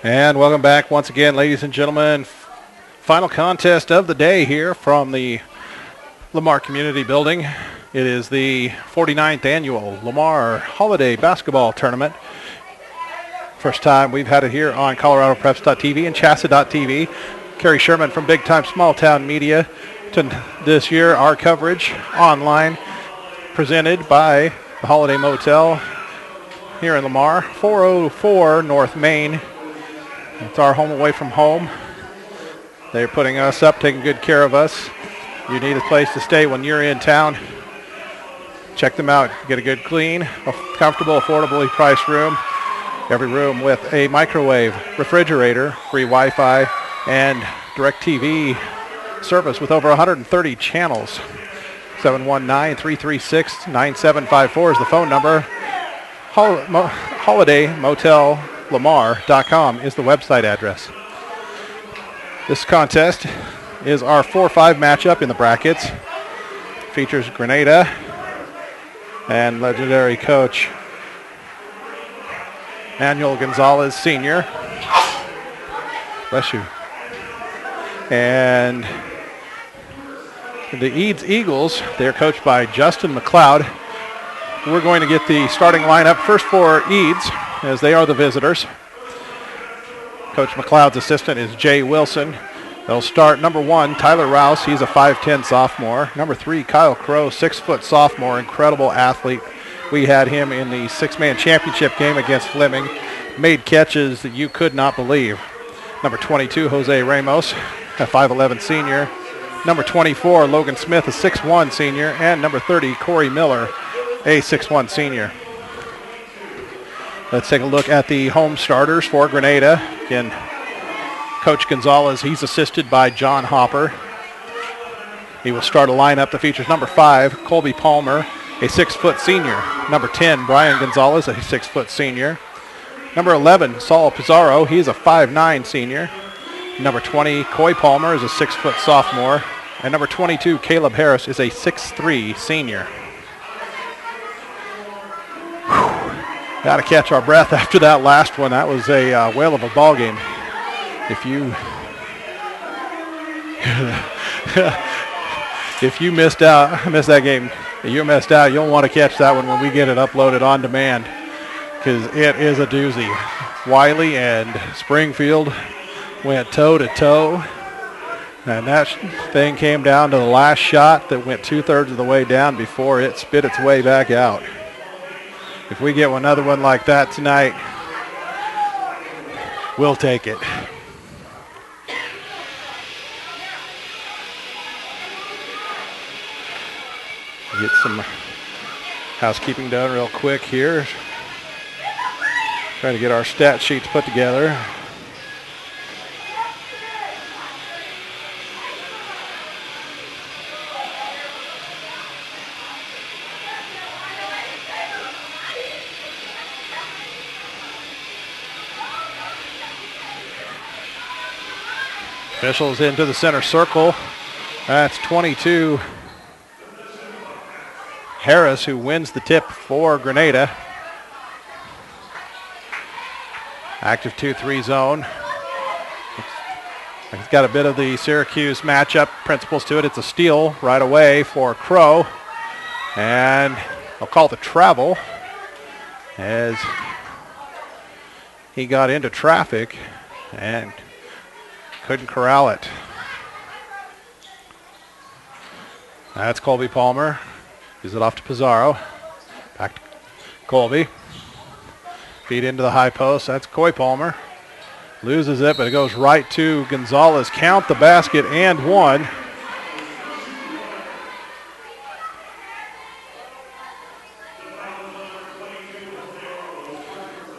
And welcome back once again, ladies and gentlemen. Final contest of the day here from the Lamar Community Building. It is the 49th annual Lamar Holiday Basketball Tournament. First time we've had it here on ColoradoPreps.tv and Chassa.tv. Kerry Sherman from Big Time Small Town Media. This year, our coverage online presented by the Holiday Motel here in Lamar, 404 North Main. It's our home away from home. They're putting us up, taking good care of us. You need a place to stay when you're in town. Check them out. Get a good, clean, comfortable, affordably priced room. Every room with a microwave, refrigerator, free Wi-Fi, and DirecTV service with over 130 channels. 719-336-9754 is the phone number. HolidayMotelLamar.com is the website address. This contest is our 4-5 matchup in the brackets. Features Granada and legendary coach Manuel Gonzalez Sr. Bless you. And the Eads Eagles, they're coached by Justin McLeod. We're going to get the starting lineup first for Eads, as they are the visitors. Coach McLeod's assistant is Jay Wilson. They'll start number 1, Tyler Rouse. He's a 5'10 sophomore. Number 3, Kyle Crow, 6-foot sophomore, incredible athlete. We had him in the 6-man championship game against Fleming. Made catches that you could not believe. Number 22, Jose Ramos, a 5'11 senior. Number 24, Logan Smith, a 6'1 senior. And number 30, Corey Miller, a 6'1 senior. Let's take a look at the home starters for Granada. Again, Coach Gonzalez, he's assisted by John Hopper. He will start a lineup that features number 5, Colby Palmer, a 6-foot senior. Number 10, Brian Gonzalez, a 6-foot senior. Number 11, Saul Pizarro, he's a 5'9 senior. Number 20, Coy Palmer is a 6-foot sophomore. And number 22, Caleb Harris, is a 6'3 senior. Got to catch our breath after that last one. That was a whale of a ball game. If you missed that game, you missed out. You'll want to catch that one when we get it uploaded on demand, because it is a doozy. Wiley and Springfield went toe to toe, and that thing came down to the last shot that went 2/3 of the way down before it spit its way back out. If we get another one like that tonight, we'll take it. Get some housekeeping done real quick here. Trying to get our stat sheets put together. Officials into the center circle. That's 22 Harris, who wins the tip for Granada. Active 2-3 zone. It's got a bit of the Syracuse matchup principles to it. It's a steal right away for Crow. And I'll call the travel as he got into traffic and couldn't corral it. That's Colby Palmer. Gives it off to Pizarro. Back to Colby. Feed into the high post. That's Coy Palmer. Loses it, but it goes right to Gonzalez. Count the basket and one.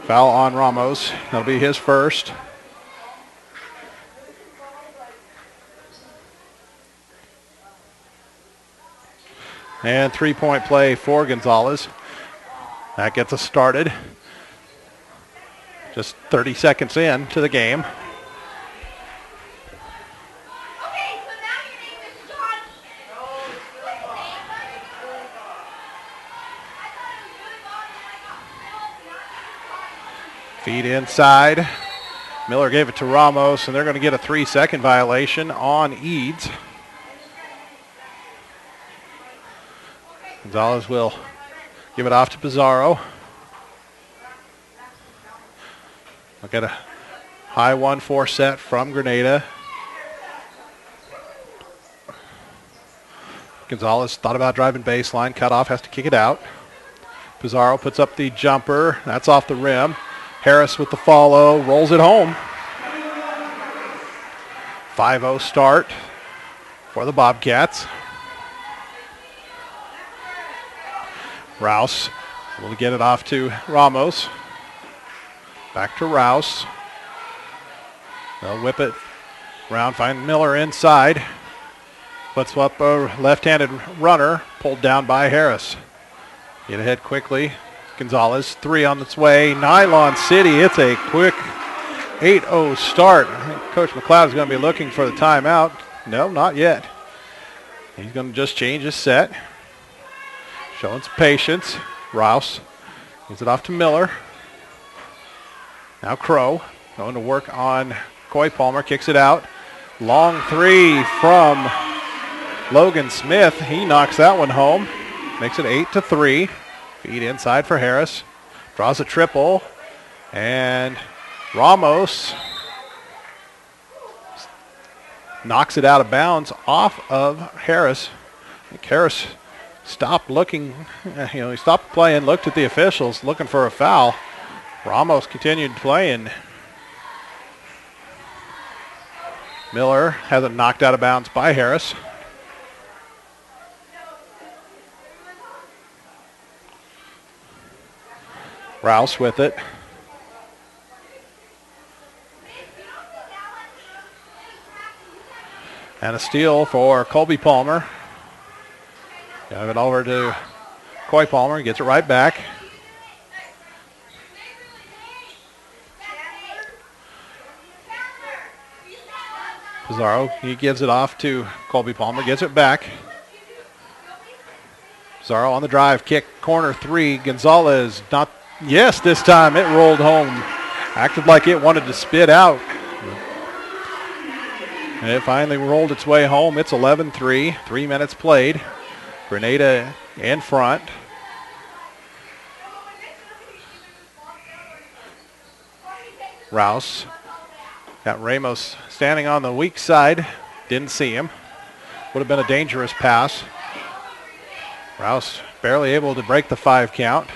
Foul on Ramos. That'll be his first. And 3-point play for Gonzalez. That gets us started. Just 30 seconds in to the game. Feed inside. Miller gave it to Ramos, and they're going to get a 3-second violation on Eads. Gonzalez will give it off to Pizarro. We'll get a high 1-4 set from Granada. Gonzalez thought about driving baseline. Cut off, has to kick it out. Pizarro puts up the jumper. That's off the rim. Harris with the follow, rolls it home. 5-0 start for the Bobcats. Rouse will get it off to Ramos. Back to Rouse. They'll whip it around, find Miller inside. Puts up a left-handed runner, pulled down by Harris. Get ahead quickly. Gonzalez, 3 on its way. Nylon City, it's a quick 8-0 start. I think Coach McLeod is going to be looking for the timeout. No, not yet. He's going to just change his set. Showing some patience. Rouse gives it off to Miller. Now Crow going to work on Coy Palmer. Kicks it out. Long 3 from Logan Smith. He knocks that one home. Makes it 8-3. Feed inside for Harris. Draws a triple. And Ramos knocks it out of bounds off of Harris. I think Harris stopped looking, he stopped playing, looked at the officials, looking for a foul. Ramos continued playing. Miller has it knocked out of bounds by Harris. Rouse with it. And a steal for Colby Palmer. Got it over to Coy Palmer. Gets it right back. Pizarro, he gives it off to Colby Palmer. Gets it back. Pizarro on the drive. Kick. Corner 3. Gonzalez not. Yes, this time it rolled home. Acted like it wanted to spit out. And it finally rolled its way home. It's 11-3. 3 minutes played. Granada in front. Rouse. Got Ramos standing on the weak side. Didn't see him. Would have been a dangerous pass. Rouse barely able to break the 5 count.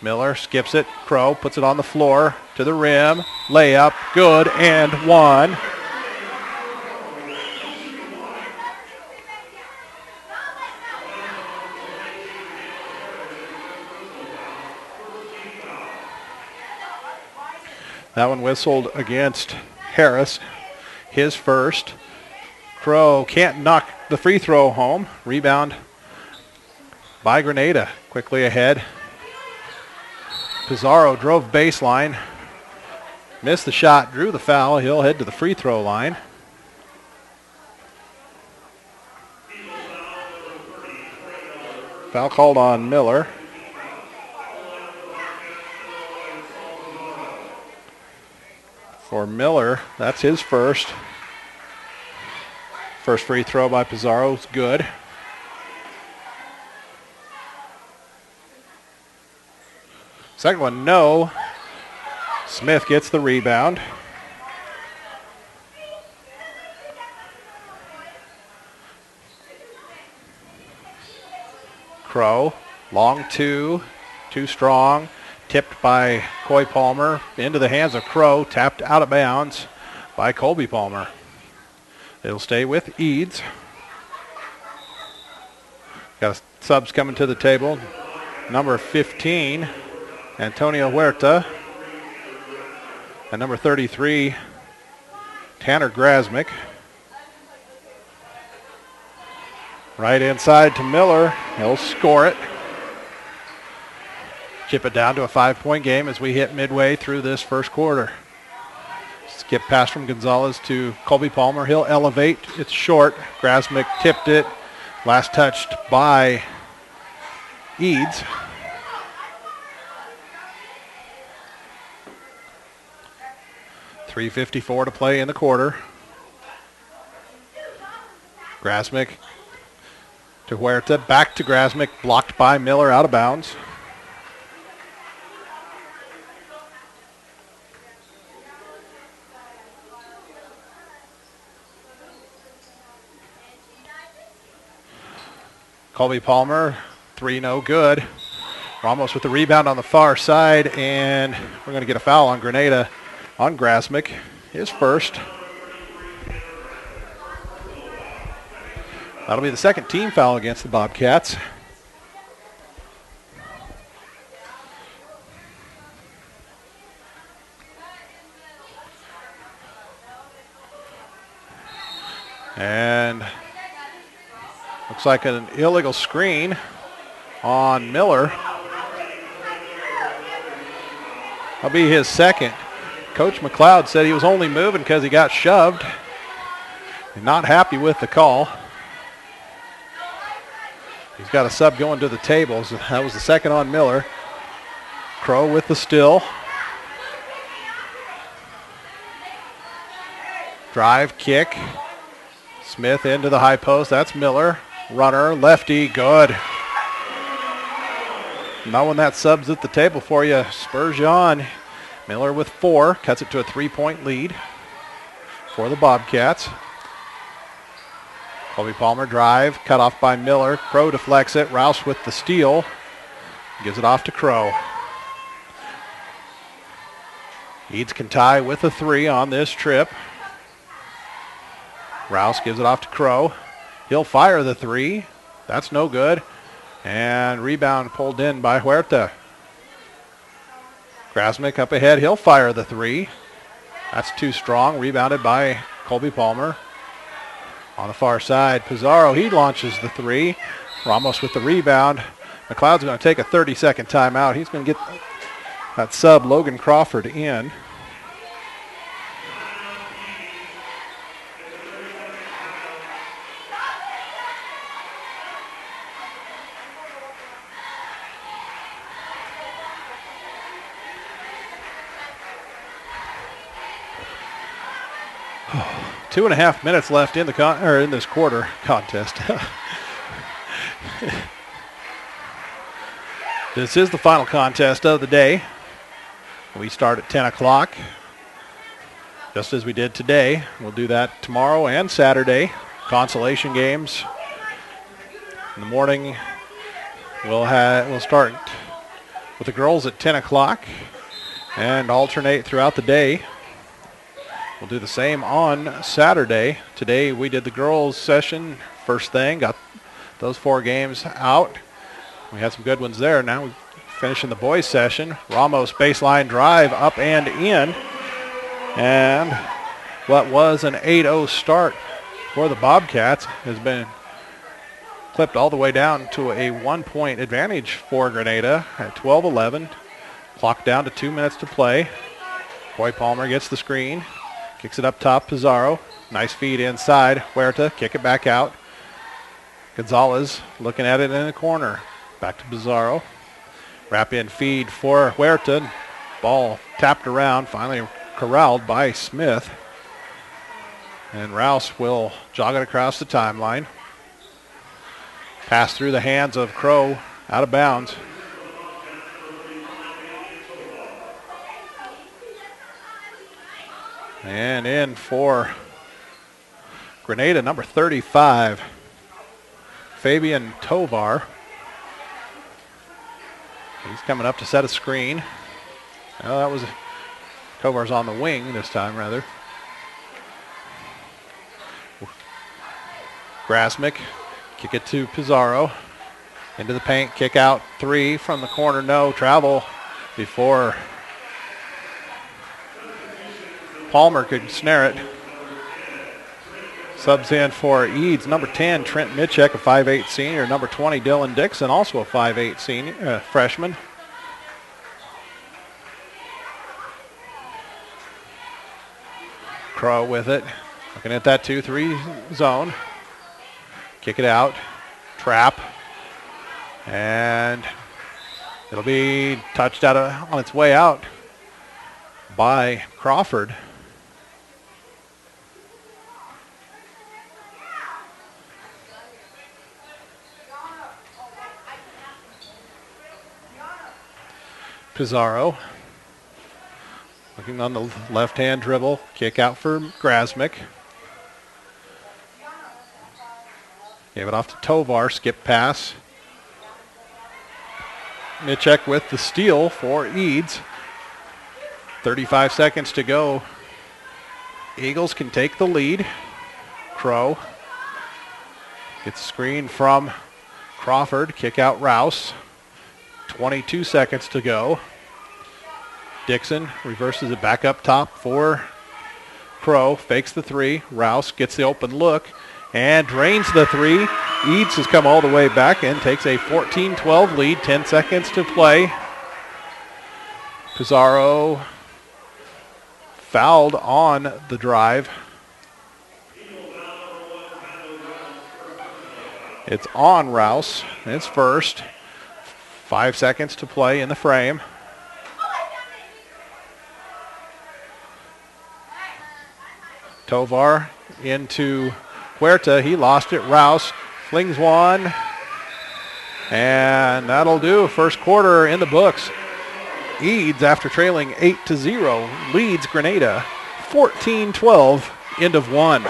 Miller skips it. Crow puts it on the floor to the rim. Layup. Good and 1. That one whistled against Harris. His first. Crow can't knock the free throw home. Rebound by Granada. Quickly ahead. Pizarro drove baseline. Missed the shot, drew the foul. He'll head to the free throw line. Foul called on Miller. For Miller, that's his first. First free throw by Pizarro is good. Second one, no. Smith gets the rebound. Crow, long 2, too strong. Tipped by Coy Palmer into the hands of Crow, tapped out of bounds by Colby Palmer. It'll stay with Eads. Got subs coming to the table. Number 15, Antonio Huerta. And number 33, Tanner Grasmick. Right inside to Miller. He'll score it. Chip it down to a 5-point game as we hit midway through this first quarter. Skip pass from Gonzalez to Colby Palmer. He'll elevate. It's short. Grasmick tipped it. Last touched by Eads. 3:54 to play in the quarter. Grasmick to Huerta, back to Grasmick, blocked by Miller, out of bounds. Colby Palmer, 3 no good. Ramos with the rebound on the far side, and we're going to get a foul on Granada on Grasmick, his first. That'll be the second team foul against the Bobcats. And looks like an illegal screen on Miller. That'll be his second. Coach McLeod said he was only moving because he got shoved. And not happy with the call. He's got a sub going to the table. So that was the second on Miller. Crow with the steal. Drive, kick. Smith into the high post. That's Miller. Runner, lefty, good. Knowing that sub's at the table for you spurs you on. Miller with 4, cuts it to a 3-point lead for the Bobcats. Colby Palmer drive, cut off by Miller. Crow deflects it. Rouse with the steal. Gives it off to Crow. Eads can tie with a 3 on this trip. Rouse gives it off to Crow. He'll fire the 3. That's no good. And rebound pulled in by Huerta. Grasmick up ahead. He'll fire the 3. That's too strong. Rebounded by Colby Palmer. On the far side, Pizarro, he launches the 3. Ramos with the rebound. McLeod's going to take a 30-second timeout. He's going to get that sub, Logan Crawford, in. Two and a half minutes left in the in this quarter contest. This is the final contest of the day. We start at 10 o'clock, just as we did today. We'll do that tomorrow and Saturday. Consolation games in the morning. We'll start with the girls at 10 o'clock and alternate throughout the day. We'll do the same on Saturday. Today we did the girls session first thing, got those 4 games out. We had some good ones there. Now we're finishing the boys session. Ramos baseline drive up and in. And what was an 8-0 start for the Bobcats has been clipped all the way down to a 1-point advantage for Granada at 12-11. Clock down to 2 minutes to play. Coy Palmer gets the screen. Kicks it up top, Pizarro. Nice feed inside. Huerta, kick it back out. Gonzalez looking at it in the corner. Back to Pizarro. Wrap in feed for Huerta. Ball tapped around, finally corralled by Smith. And Rouse will jog it across the timeline. Pass through the hands of Crow, out of bounds. And in for Granada, number 35, Fabian Tovar. He's coming up to set a screen. Oh, that was Tovar's on the wing this time, rather. Grasmick, kick it to Pizarro. Into the paint, kick out 3 from the corner. No, travel before Palmer could snare it. Subs in for Eads, number 10, Trent Mitchek, a 5'8 senior. Number 20, Dylan Dixon, also a 5'8 senior, freshman. Crow with it. Looking at that 2-3 zone. Kick it out. Trap. And it'll be touched out on its way out by Crawford. Pizarro looking on the left-hand dribble. Kick out for Grasmick. Gave it off to Tovar. Skip pass. Mitchek with the steal for Eads. 35 seconds to go. Eagles can take the lead. Crow gets a screen from Crawford. Kick out Rouse. 22 seconds to go. Dixon reverses it back up top for Crow. Fakes the three. Rouse gets the open look and drains the three. Eads has come all the way back and takes a 14-12 lead. 10 seconds to play. Pizarro fouled on the drive. It's on Rouse. It's first. 5 seconds to play in the frame. Tovar into Huerta. He lost it. Rouse flings one. And that'll do. First quarter in the books. Eads, after trailing 8-0, leads Granada 14-12, end of one.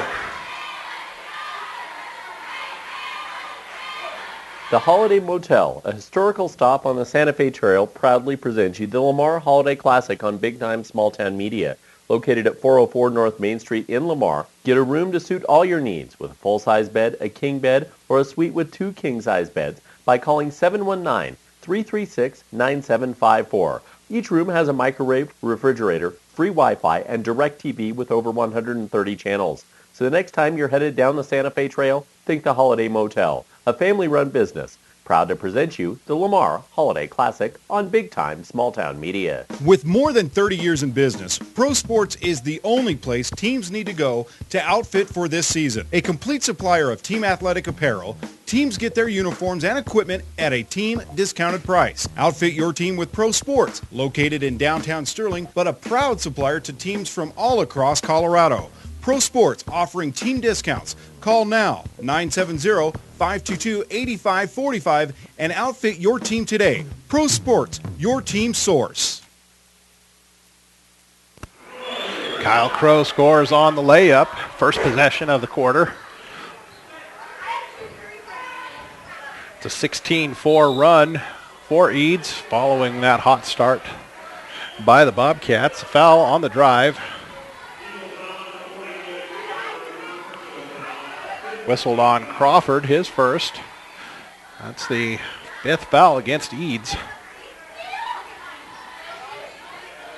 The Holiday Motel, a historical stop on the Santa Fe Trail, proudly presents you the Lamar Holiday Classic on Big Time Small Town Media. Located at 404 North Main Street in Lamar, get a room to suit all your needs with a full-size bed, a king bed, or a suite with 2 king-size beds by calling 719-336-9754. Each room has a microwave, refrigerator, free Wi-Fi, and direct TV with over 130 channels. So the next time you're headed down the Santa Fe Trail, think the Holiday Motel, a family-run business. Proud to present you the Lamar Holiday Classic on Big Time Small Town Media. With more than 30 years in business, Pro Sports is the only place teams need to go to outfit for this season. A complete supplier of team athletic apparel, teams get their uniforms and equipment at a team discounted price. Outfit your team with Pro Sports, located in downtown Sterling, but a proud supplier to teams from all across Colorado. Pro Sports offering team discounts. Call now, 970-522-8545, and outfit your team today. Pro Sports, your team source. Kyle Crow scores on the layup. First possession of the quarter. It's a 16-4 run for Eads following that hot start by the Bobcats. A foul on the drive. Whistled on Crawford, his first. That's the 5th foul against Eads.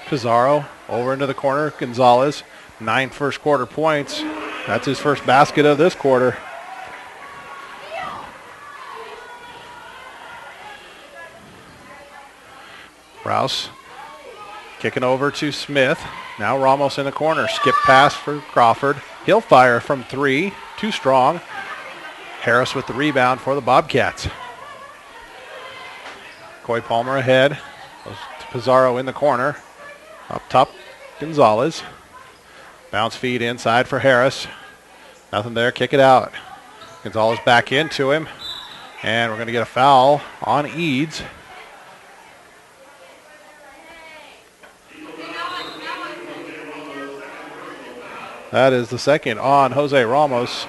Pizarro over into the corner. Gonzalez, 9 first quarter points. That's his first basket of this quarter. Rouse kicking over to Smith. Now Ramos in the corner. Skip pass for Crawford. He'll fire from 3. Too strong. Harris with the rebound for the Bobcats. Coy Palmer ahead. Goes to Pizarro in the corner. Up top, Gonzalez. Bounce feed inside for Harris. Nothing there. Kick it out. Gonzalez back into him. And we're going to get a foul on Eads. That is the second on Jose Ramos.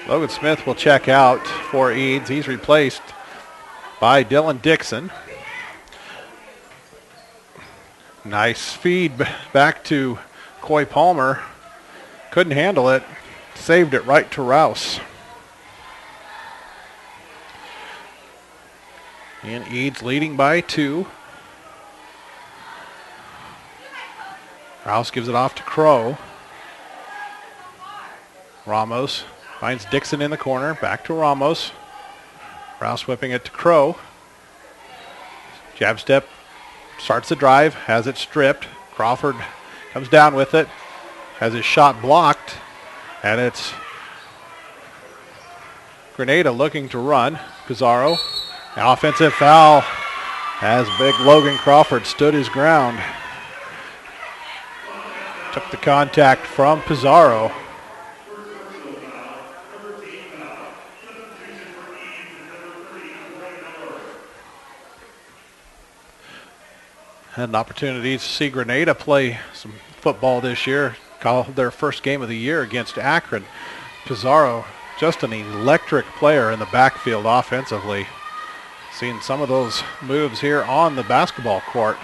Logan Smith will check out for Eads. He's replaced by Dylan Dixon. Nice feed back to Coy Palmer. Couldn't handle it. Saved it right to Rouse. And Eads leading by 2. Rouse gives it off to Crow. Ramos finds Dixon in the corner. Back to Ramos. Rouse whipping it to Crow. Jab step. Starts the drive. Has it stripped. Crawford comes down with it. Has his shot blocked. And it's Granada looking to run. Pizarro. An offensive foul as big Logan Crawford stood his ground. Took the contact from Pizarro. Had an opportunity to see Granada play some football this year. Called their first game of the year against Akron. Pizarro, just an electric player in the backfield offensively. Seeing some of those moves here on the basketball court.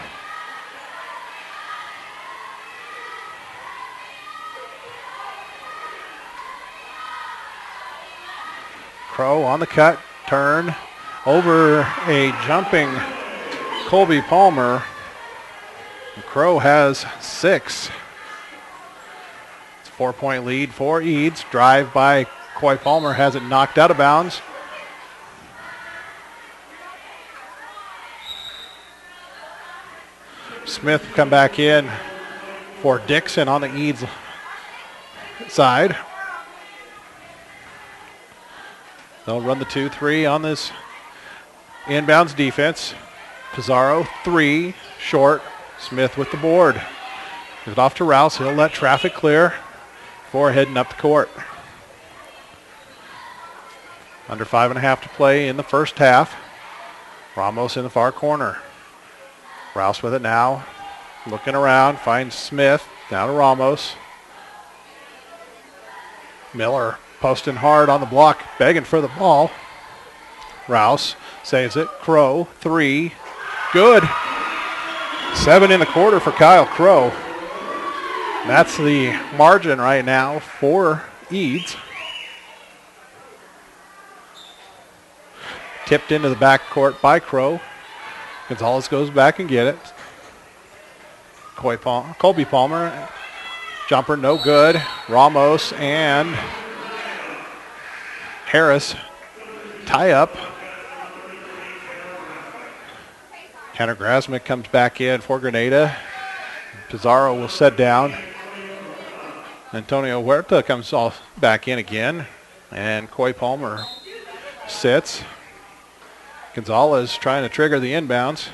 Crow on the cut, turn, over a jumping Colby Palmer. Crow has 6. It's a 4-point lead for Eads. Drive by Coy Palmer has it knocked out of bounds. Smith come back in for Dixon on the Eads side. They'll run the 2-3 on this inbounds defense. Pizarro, 3, short. Smith with the board. Gives it off to Rouse. He'll let traffic clear before heading up the court. Under 5.5 to play in the first half. Ramos in the far corner. Rouse with it now. Looking around. Finds Smith. Down to Ramos. Miller posting hard on the block. Begging for the ball. Rouse saves it. Crow. 3. Good. 7 in the quarter for Kyle Crow. That's the margin right now for Eads. Tipped into the backcourt by Crow. Gonzalez goes back and get it. Colby Palmer. Jumper no good. Ramos and Harris tie up. Tanner Grasmick comes back in for Grenada. Pizarro will set down. Antonio Huerta comes back in again. And Coy Palmer sits. Gonzalez trying to trigger the inbounds.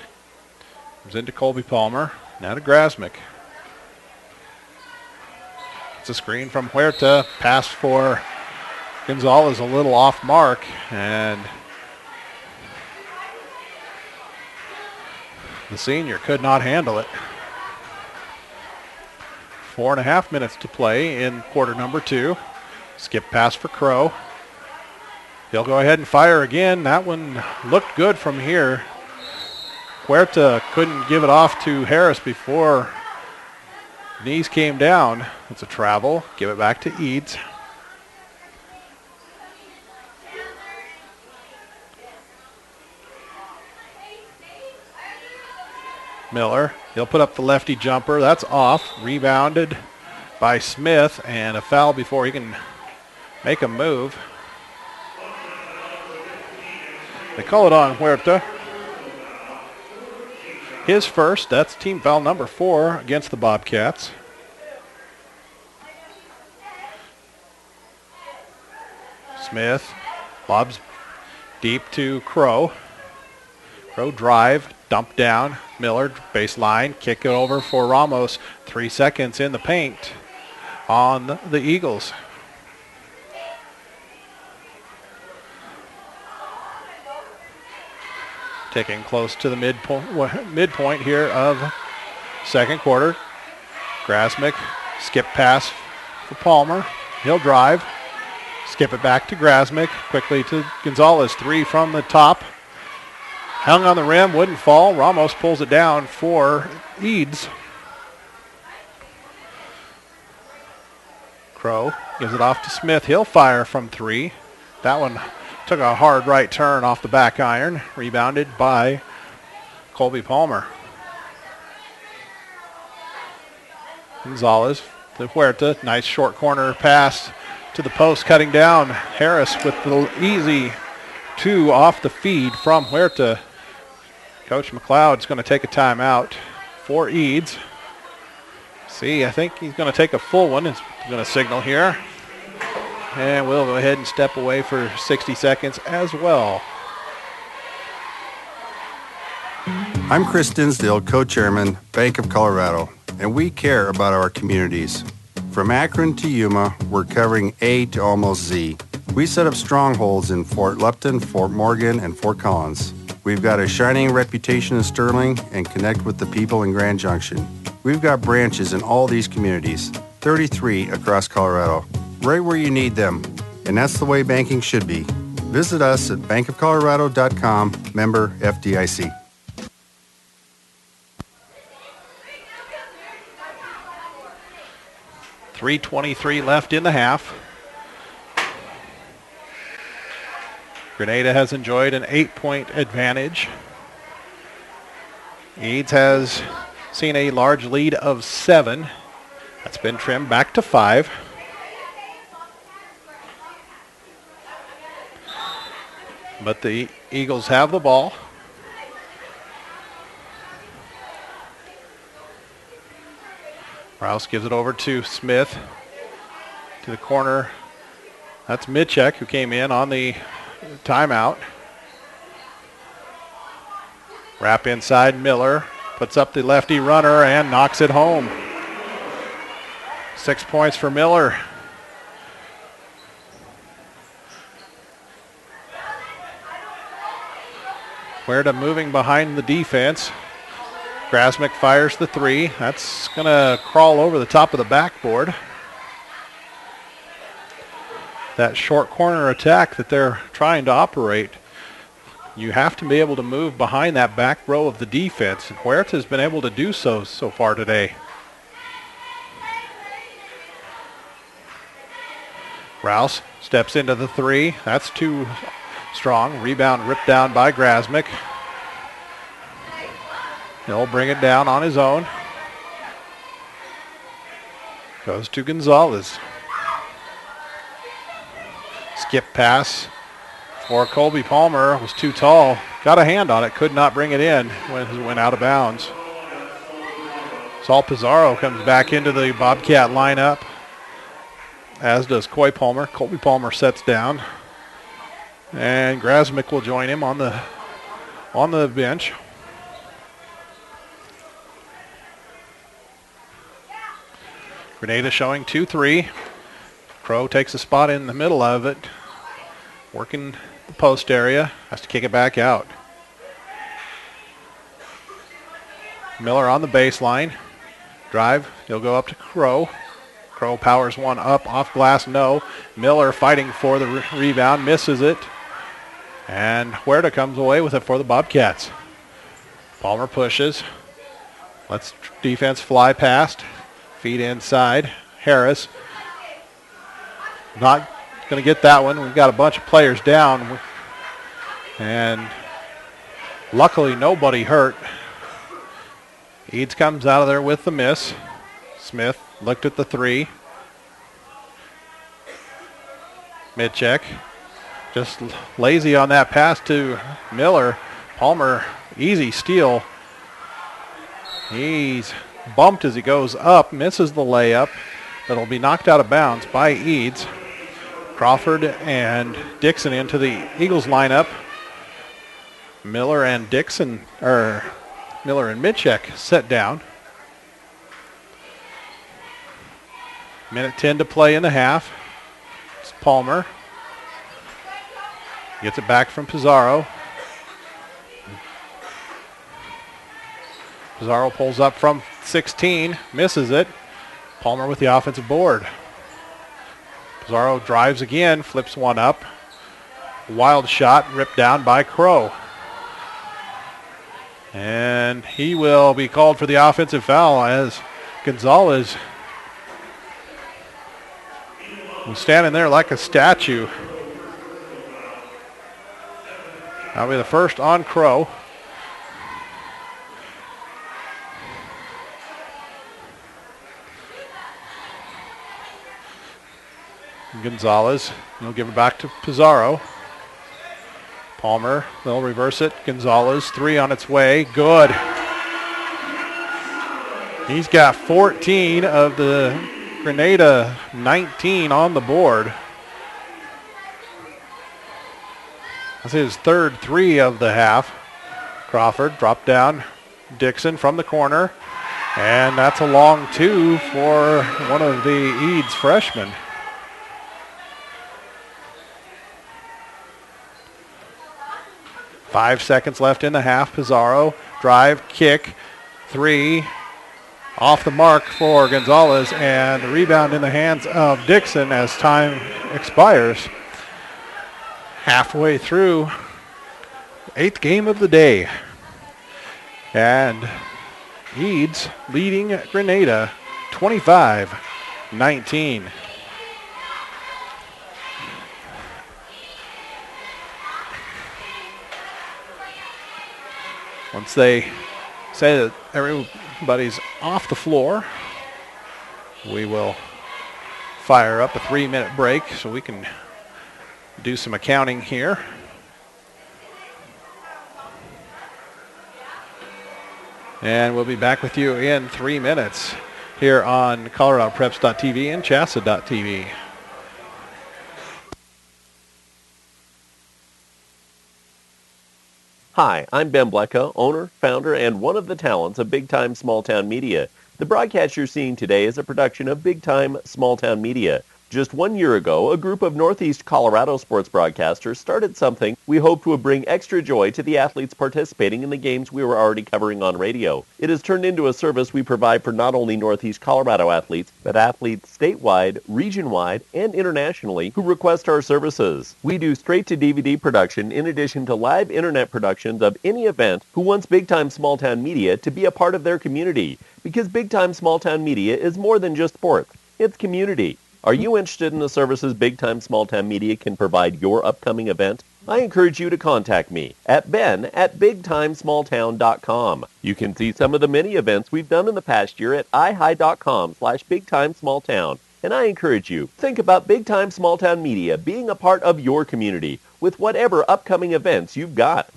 Comes into Colby Palmer. Now to Grasmick. It's a screen from Huerta. Pass for Gonzalez a little off mark. And the senior could not handle it. 4.5 minutes to play in quarter number 2. Skip pass for Crow. He'll go ahead and fire again. That one looked good from here. Huerta couldn't give it off to Harris before knees came down. It's a travel. Give it back to Eads. Miller, he'll put up the lefty jumper. That's off. Rebounded by Smith, and a foul before he can make a move. They call it on Huerta. His first. That's team foul number 4 against the Bobcats. Smith lobs deep to Crow. Crow drive, dump down. Miller, baseline, kick it over for Ramos. 3 seconds in the paint on the Eagles. Ticking close to the midpoint here of second quarter. Grasmick, skip pass for Palmer. He'll drive. Skip it back to Grasmick. Quickly to Gonzalez. 3 from the top. Hung on the rim, wouldn't fall. Ramos pulls it down for Eads. Crow gives it off to Smith. He'll fire from 3. That one took a hard right turn off the back iron. Rebounded by Colby Palmer. Gonzalez to Huerta. Nice short corner pass to the post, cutting down. Harris with the easy 2 off the feed from Huerta. Coach McLeod's going to take a timeout for Eads. See, I think he's going to take a full one. He's going to signal here. And we'll go ahead and step away for 60 seconds as well. I'm Chris Dinsdale, co-chairman, Bank of Colorado, and we care about our communities. From Akron to Yuma, we're covering A to almost Z. We set up strongholds in Fort Lupton, Fort Morgan, and Fort Collins. We've got a shining reputation in Sterling and connect with the people in Grand Junction. We've got branches in all these communities, 33 across Colorado, right where you need them. And that's the way banking should be. Visit us at bankofcolorado.com, member FDIC. .323 left in the half. Granada has enjoyed an 8-point advantage. Eads has seen a large lead of 7. That's been trimmed back to 5. But the Eagles have the ball. Rouse gives it over to Smith to the corner. That's Mitchek who came in on the timeout. Wrap inside, Miller puts up the lefty runner and knocks it home. 6 points for Miller. Huerta moving behind the defense. Grasmick fires the 3. That's going to crawl over the top of the backboard. That short corner attack that they're trying to operate, you have to be able to move behind that back row of the defense. And Huerta has been able to do so far today. Rouse steps into the 3. That's too strong. Rebound ripped down by Grasmick. He'll bring it down on his own. Goes to Gonzalez. Skip pass for Colby Palmer. Was too tall. Got a hand on it. Could not bring it in when it went out of bounds. Saul Pizarro comes back into the Bobcat lineup, as does Coy Palmer. Colby Palmer sets down. And Grasmick will join him on the bench. Granada showing 2-3. Crow takes a spot in the middle of it, working the post area, has to kick it back out. Miller on the baseline. Drive, he'll go up to Crow. Crow powers one up, off glass, no. Miller fighting for the rebound, misses it. And Huerta comes away with it for the Bobcats. Palmer pushes. Lets defense fly past. Feed inside. Harris. Not going to get that one. We've got a bunch of players down. And luckily nobody hurt. Eads comes out of there with the miss. Smith looked at the 3. Mitchek just lazy on that pass to Miller. Palmer, easy steal. He's bumped as he goes up, misses the layup. That'll be knocked out of bounds by Eads. Crawford and Dixon into the Eagles lineup. Miller and Mitchek set down. Minute 10 to play in the half. It's Palmer. Gets it back from Pizarro. Pizarro pulls up from 16, misses it. Palmer with the offensive board. Pizarro drives again, flips one up. Wild shot ripped down by Crow. And he will be called for the offensive foul as Gonzalez was standing there like a statue. That'll be the first on Crow. Gonzalez, he'll give it back to Pizarro. Palmer, they'll reverse it. Gonzalez, 3 on its way. Good. He's got 14 of the Granada 19 on the board. That's his third 3 of the half. Crawford dropped down. Dixon from the corner. And that's a long 2 for one of the Eads freshmen. 5 seconds left in the half. Pizarro, drive, kick, 3. Off the mark for Gonzalez, and the rebound in the hands of Dixon as time expires. Halfway through 8th game of the day. And Eads leading Granada 25-19. Once they say that everybody's off the floor, we will fire up a 3-minute break so we can do some accounting here. And we'll be back with you in 3 minutes here on ColoradoPreps.tv and Chassa.tv. Hi, I'm Ben Blecka, owner, founder, and one of the talents of Big Time Small Town Media. The broadcast you're seeing today is a production of Big Time Small Town Media. Just 1 year ago, a group of Northeast Colorado sports broadcasters started something we hoped would bring extra joy to the athletes participating in the games we were already covering on radio. It has turned into a service we provide for not only Northeast Colorado athletes, but athletes statewide, region-wide, and internationally who request our services. We do straight-to-DVD production in addition to live internet productions of any event who wants Big Time Small Town Media to be a part of their community. Because Big Time Small Town Media is more than just sports. It's community. Are you interested in the services Big Time Small Town Media can provide your upcoming event? I encourage you to contact me at ben@bigtimesmalltown.com. You can see some of the many events we've done in the past year at ihigh.com/bigtimesmalltown. And I encourage you, think about Big Time Small Town Media being a part of your community with whatever upcoming events you've got.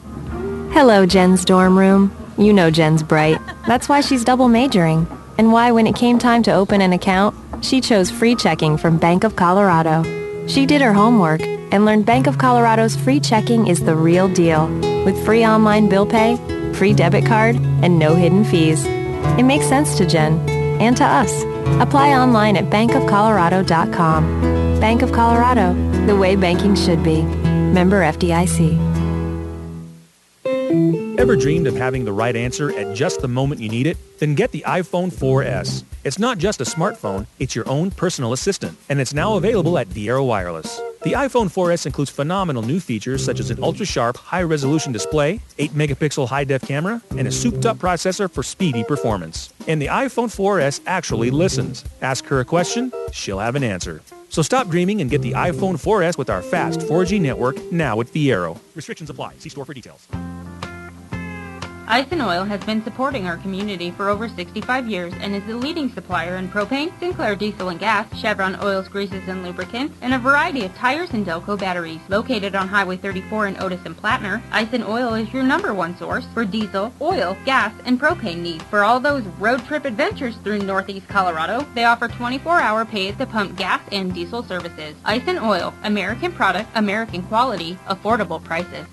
Hello, Jen's dorm room. You know Jen's bright. That's why she's double majoring. And why when it came time to open an account, she chose free checking from Bank of Colorado. She did her homework and learned Bank of Colorado's free checking is the real deal, with free online bill pay, free debit card, and no hidden fees. It makes sense to Jen and to us. Apply online at bankofcolorado.com. Bank of Colorado, the way banking should be. Member FDIC. Ever dreamed of having the right answer at just the moment you need it? Then get the iPhone 4S. It's not just a smartphone, it's your own personal assistant, and it's now available at Viera Wireless. The iPhone 4S includes phenomenal new features such as an ultra-sharp, high-resolution display, 8-megapixel high-def camera, and a souped-up processor for speedy performance. And the iPhone 4S actually listens. Ask her a question, she'll have an answer. So stop dreaming and get the iPhone 4S with our fast 4G network now at Viera. Restrictions apply. See store for details. Ice and Oil has been supporting our community for over 65 years and is the leading supplier in propane, Sinclair diesel and gas, Chevron oils, greases, and lubricants, and a variety of tires and Delco batteries. Located on Highway 34 in Otis and Plattner, Ice and Oil is your #1 source for diesel, oil, gas, and propane needs. For all those road trip adventures through Northeast Colorado, they offer 24-hour pay-at-the-pump gas and diesel services. Ice and Oil, American product, American quality, affordable prices.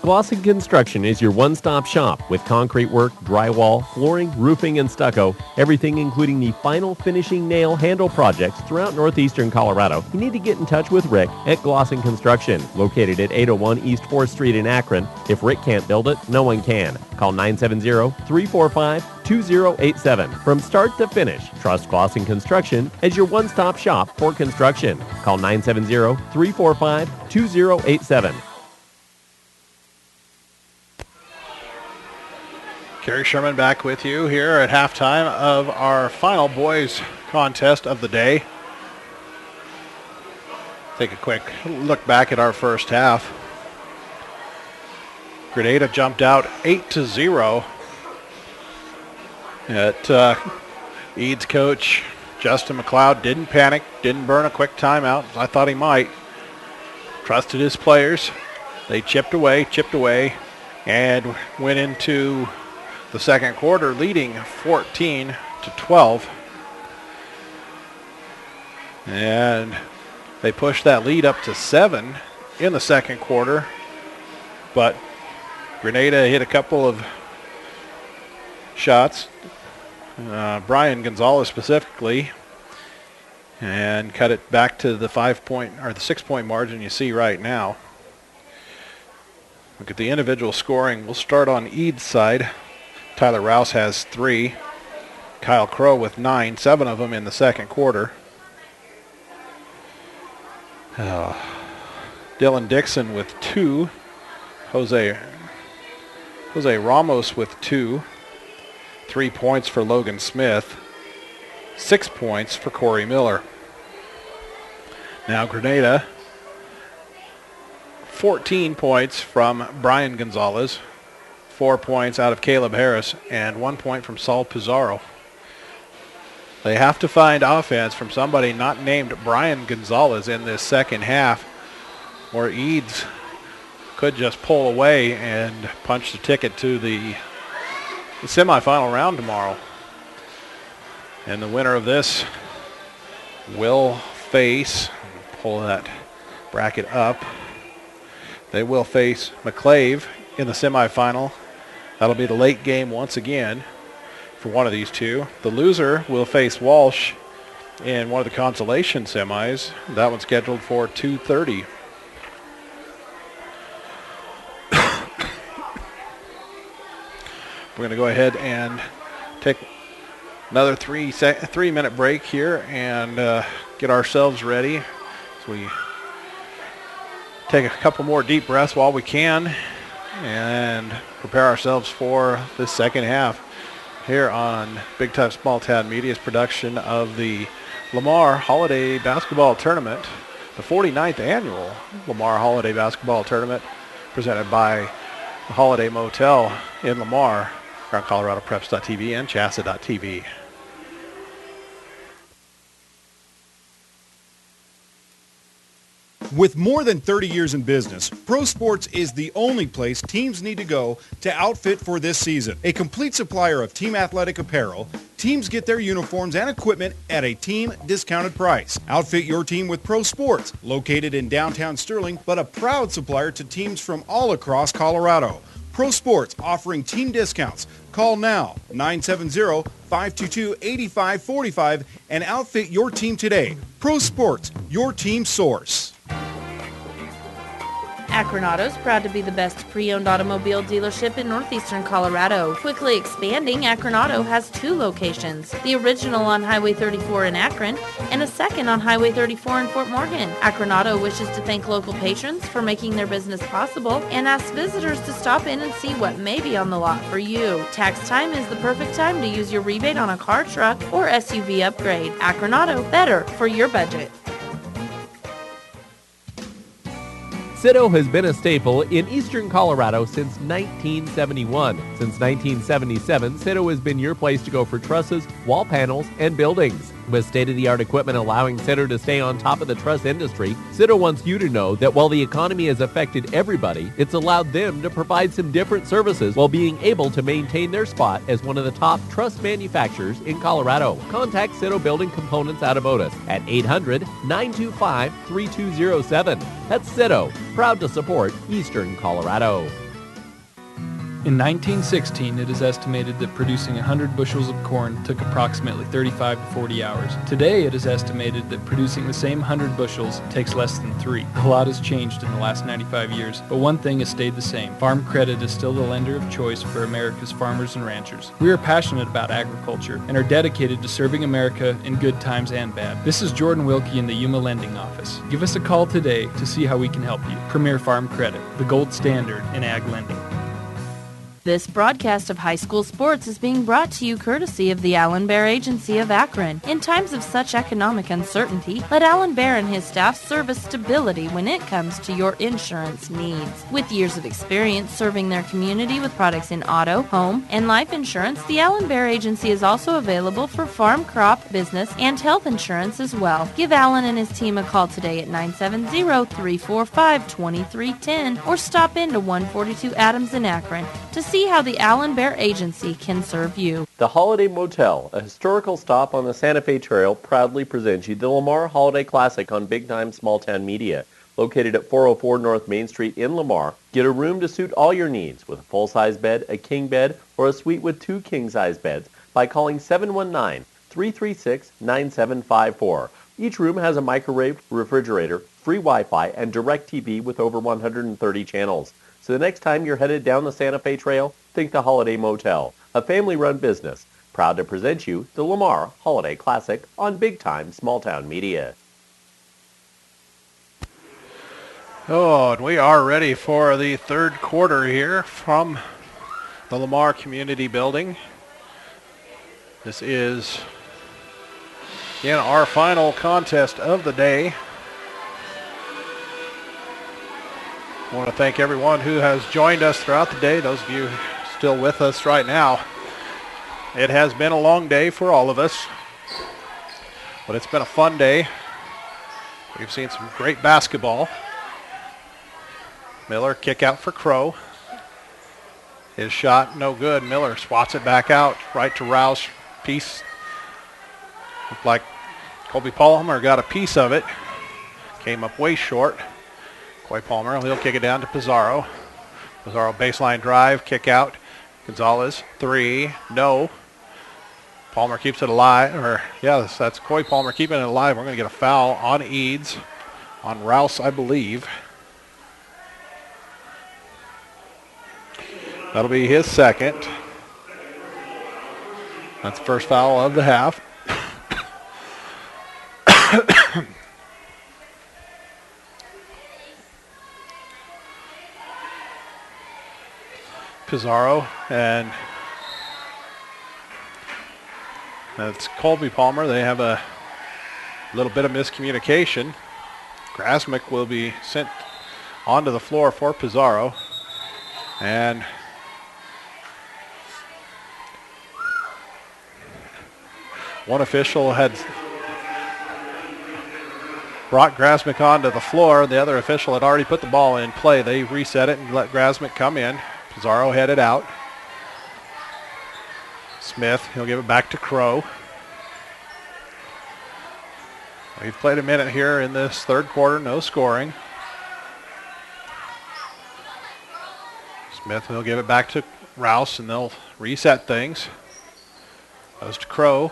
Glosson Construction is your one-stop shop with concrete work, drywall, flooring, roofing, and stucco. Everything including the final finishing nail handle projects throughout northeastern Colorado. You need to get in touch with Rick at Glosson Construction, located at 801 East 4th Street in Akron. If Rick can't build it, no one can. Call 970-345-2087. From start to finish, trust Glosson Construction as your one-stop shop for construction. Call 970-345-2087. Kerry Sherman back with you here at halftime of our final boys contest of the day. Take a quick look back at our first half. Granada jumped out 8-0 at Eads coach Justin McLeod didn't panic, didn't burn a quick timeout. I thought he might. Trusted his players. They chipped away, and went into the second quarter leading 14-12. And they pushed that lead up to 7 in the second quarter. But Granada hit a couple of shots, Brian Gonzalez specifically, and cut it back to the 6-point margin you see right now. Look at the individual scoring. We'll start on Eads' side. Tyler Rouse has 3. Kyle Crow with 9, 7 of them in the second quarter. Dylan Dixon with 2. Jose Ramos with 2. 3 points for Logan Smith. 6 points for Corey Miller. Now Granada, 14 points from Brian Gonzalez, 4 points out of Caleb Harris, and 1 point from Saul Pizarro. They have to find offense from somebody not named Brian Gonzalez in this second half, or Eads could just pull away and punch the ticket to the semifinal round tomorrow. And the winner of this will face, pull that bracket up, they will face McClave in the semifinal. That'll be the late game once again for one of these two. The loser will face Walsh in one of the consolation semis. That one's scheduled for 2:30. We're going to go ahead and take another 3-minute break here and get ourselves ready as we take a couple more deep breaths while we can and prepare ourselves for the second half here on Big Time Small Town Media's production of the Lamar Holiday Basketball Tournament, the 49th annual Lamar Holiday Basketball Tournament presented by the Holiday Motel in Lamar, on ColoradoPreps.tv and Chassa.tv. With more than 30 years in business, Pro Sports is the only place teams need to go to outfit for this season. A complete supplier of team athletic apparel, teams get their uniforms and equipment at a team discounted price. Outfit your team with Pro Sports, located in downtown Sterling, but a proud supplier to teams from all across Colorado. Pro Sports offering team discounts. Call now, 970-522-8545, and outfit your team today. Pro Sports, your team source. Granada is proud to be the best pre-owned automobile dealership in northeastern Colorado. Quickly expanding, Granada has 2 locations, the original on Highway 34 in Akron and a second on Highway 34 in Fort Morgan. Granada wishes to thank local patrons for making their business possible and asks visitors to stop in and see what may be on the lot for you. Tax time is the perfect time to use your rebate on a car, truck, or SUV upgrade. Granada, better for your budget. Citto has been a staple in eastern Colorado since 1971. Since 1977, Citto has been your place to go for trusses, wall panels, and buildings. With state-of-the-art equipment allowing Citto to stay on top of the truss industry, Citto wants you to know that while the economy has affected everybody, it's allowed them to provide some different services while being able to maintain their spot as one of the top truss manufacturers in Colorado. Contact Citto Building Components out of Otis at 800-925-3207. That's Citto, proud to support eastern Colorado. In 1916, it is estimated that producing 100 bushels of corn took approximately 35 to 40 hours. Today, it is estimated that producing the same 100 bushels takes less than 3. A lot has changed in the last 95 years, but one thing has stayed the same. Farm Credit is still the lender of choice for America's farmers and ranchers. We are passionate about agriculture and are dedicated to serving America in good times and bad. This is Jordan Wilkie in the Yuma Lending Office. Give us a call today to see how we can help you. Premier Farm Credit, the gold standard in ag lending. This broadcast of high school sports is being brought to you courtesy of the Alan Bear Agency of Akron. In times of such economic uncertainty, let Alan Bear and his staff serve as stability when it comes to your insurance needs. With years of experience serving their community with products in auto, home, and life insurance, the Alan Bear Agency is also available for farm, crop, business, and health insurance as well. Give Alan and his team a call today at 970-345-2310 or stop into 142 Adams in Akron to see how the Alan Bear Agency can serve you. The Holiday Motel, a historical stop on the Santa Fe Trail, proudly presents you the Lamar Holiday Classic on Big Time Small Town Media. Located at 404 North Main Street in Lamar, get a room to suit all your needs with a full-size bed, a king bed, or a suite with 2 king-size beds by calling 719-336-9754. Each room has a microwave, refrigerator, free Wi-Fi, and DirecTV with over 130 channels. So So the next time you're headed down the Santa Fe Trail, think the Holiday Motel, a family-run business. Proud to present you the Lamar Holiday Classic on Big Time Small Town Media. Oh, and we are ready for the third quarter here from the Lamar Community Building. This is, again, our final contest of the day. I want to thank everyone who has joined us throughout the day, those of you still with us right now. It has been a long day for all of us, but it's been a fun day. We've seen some great basketball. Miller, kick out for Crow. His shot, no good. Miller swats it back out, right to Rouse. Piece, looked like Colby Palmer got a piece of it. Came up way short. Coy Palmer, he'll kick it down to Pizarro. Pizarro baseline drive, kick out. Gonzalez, three, no. Palmer keeps it alive, that's Coy Palmer keeping it alive. We're going to get a foul on Eads, on Rouse, I believe. That'll be his second. That's the first foul of the half. Pizarro, and that's Colby Palmer. They have a little bit of miscommunication. Grasmick will be sent onto the floor for Pizarro. And one official had brought Grasmick onto the floor. The other official had already put the ball in play. They reset it and let Grasmick come in. Pizarro headed out. Smith, he'll give it back to Crow. We've played a minute here in this third quarter, no scoring. Smith will give it back to Rouse, and they'll reset things. Goes to Crow.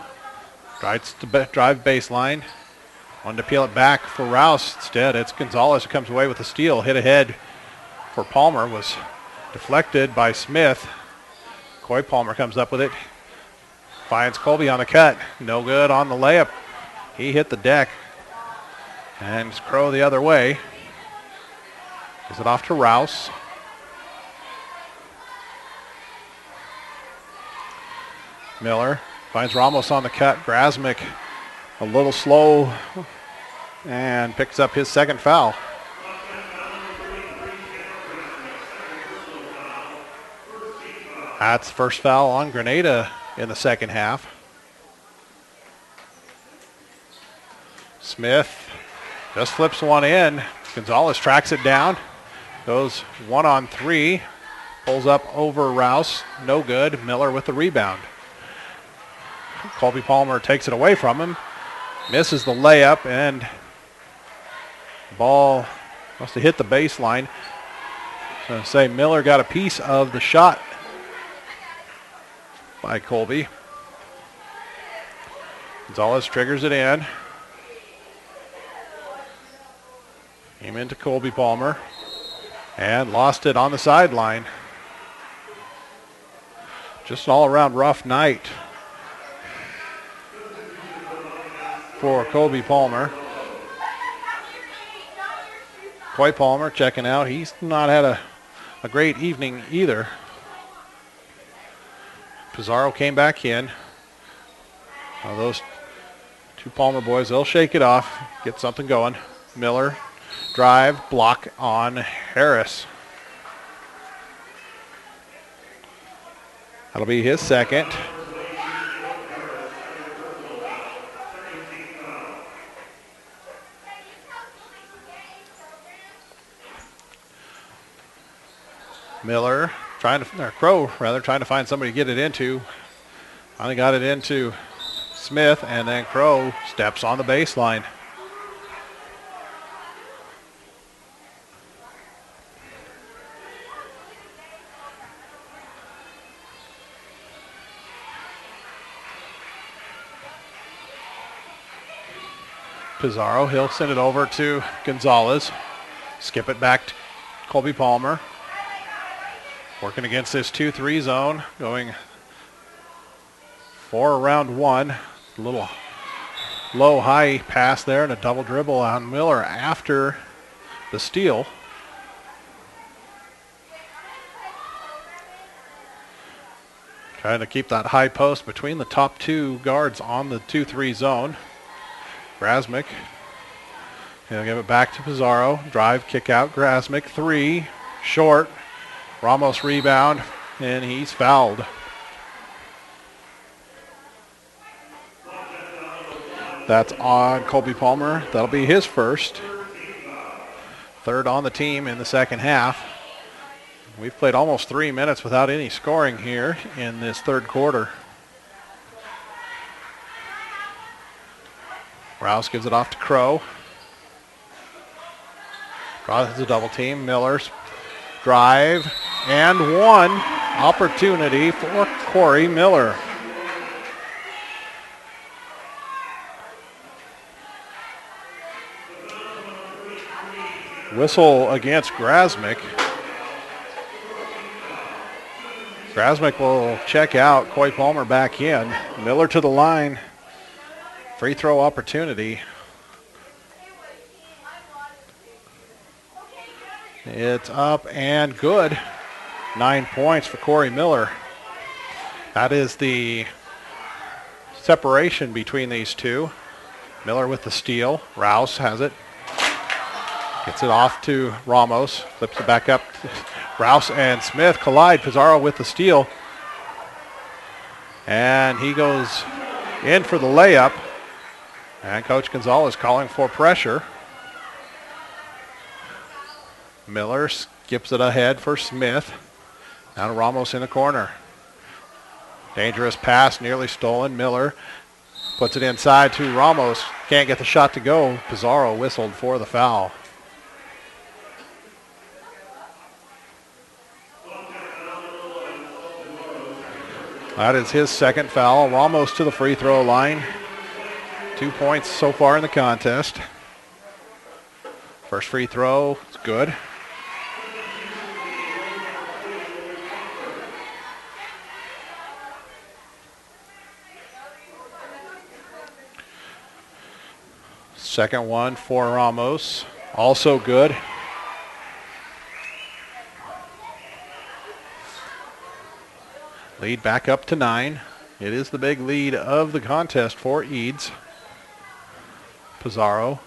Tries to drive baseline. Wanted to peel it back for Rouse. Instead, it's Gonzalez who comes away with a steal. Hit ahead for Palmer was deflected by Smith. Coy Palmer comes up with it. Finds Colby on the cut. No good on the layup. He hit the deck. And it's Crow the other way. Gives it off to Rouse. Miller finds Ramos on the cut. Grasmick a little slow and picks up his second foul. That's first foul on Granada in the second half. Smith just flips one in. Gonzalez tracks it down. Goes 1-on-3. Pulls up over Rouse. No good. Miller with the rebound. Colby Palmer takes it away from him. Misses the layup, and the ball must have hit the baseline. So say Miller got a piece of the shot by Colby. Gonzalez triggers it in. Came into Colby Palmer and lost it on the sideline. Just an all-around rough night for Colby Palmer. Coy Palmer checking out. He's not had a great evening either. Pizarro came back in. Well, those two Palmer boys, they'll shake it off, get something going. Miller, drive, block on Harris. That'll be his second. Miller Crow trying to find somebody to get it into. Finally got it into Smith, and then Crow steps on the baseline. Pizarro, he'll send it over to Gonzalez. Skip it back to Colby Palmer. Working against this 2-3 zone, going for round one. A little low high pass there and a double dribble on Miller after the steal. Trying to keep that high post between the top two guards on the 2-3 zone. Grasmick. He'll give it back to Pizarro. Drive, kick out. Grasmick. Three. Short. Ramos rebound. And he's fouled. That's on Colby Palmer. That'll be his first. Third on the team in the second half. We've played almost 3 minutes without any scoring here in this third quarter. Rouse gives it off to Crow. Draws a double team. Miller's drive and one. Opportunity for Corey Miller. Whistle against Grasmick. Grasmick will check out. Coy Palmer back in. Miller to the line. Free throw opportunity. It's up and good. 9 points for Corey Miller. That is the separation between these two. Miller with the steal. Rouse has it. Gets it off to Ramos. Flips it back up. Rouse and Smith collide. Pizarro with the steal. And he goes in for the layup. And Coach Gonzalez calling for pressure. Miller skips it ahead for Smith. Now to Ramos in the corner. Dangerous pass, nearly stolen. Miller puts it inside to Ramos. Can't get the shot to go. Pizarro whistled for the foul. That is his second foul. Ramos to the free throw line. 2 points so far in the contest. First free throw, it's good. Second one for Ramos, also good. Lead back up to 9. It is the big lead of the contest for Eads. Pizarro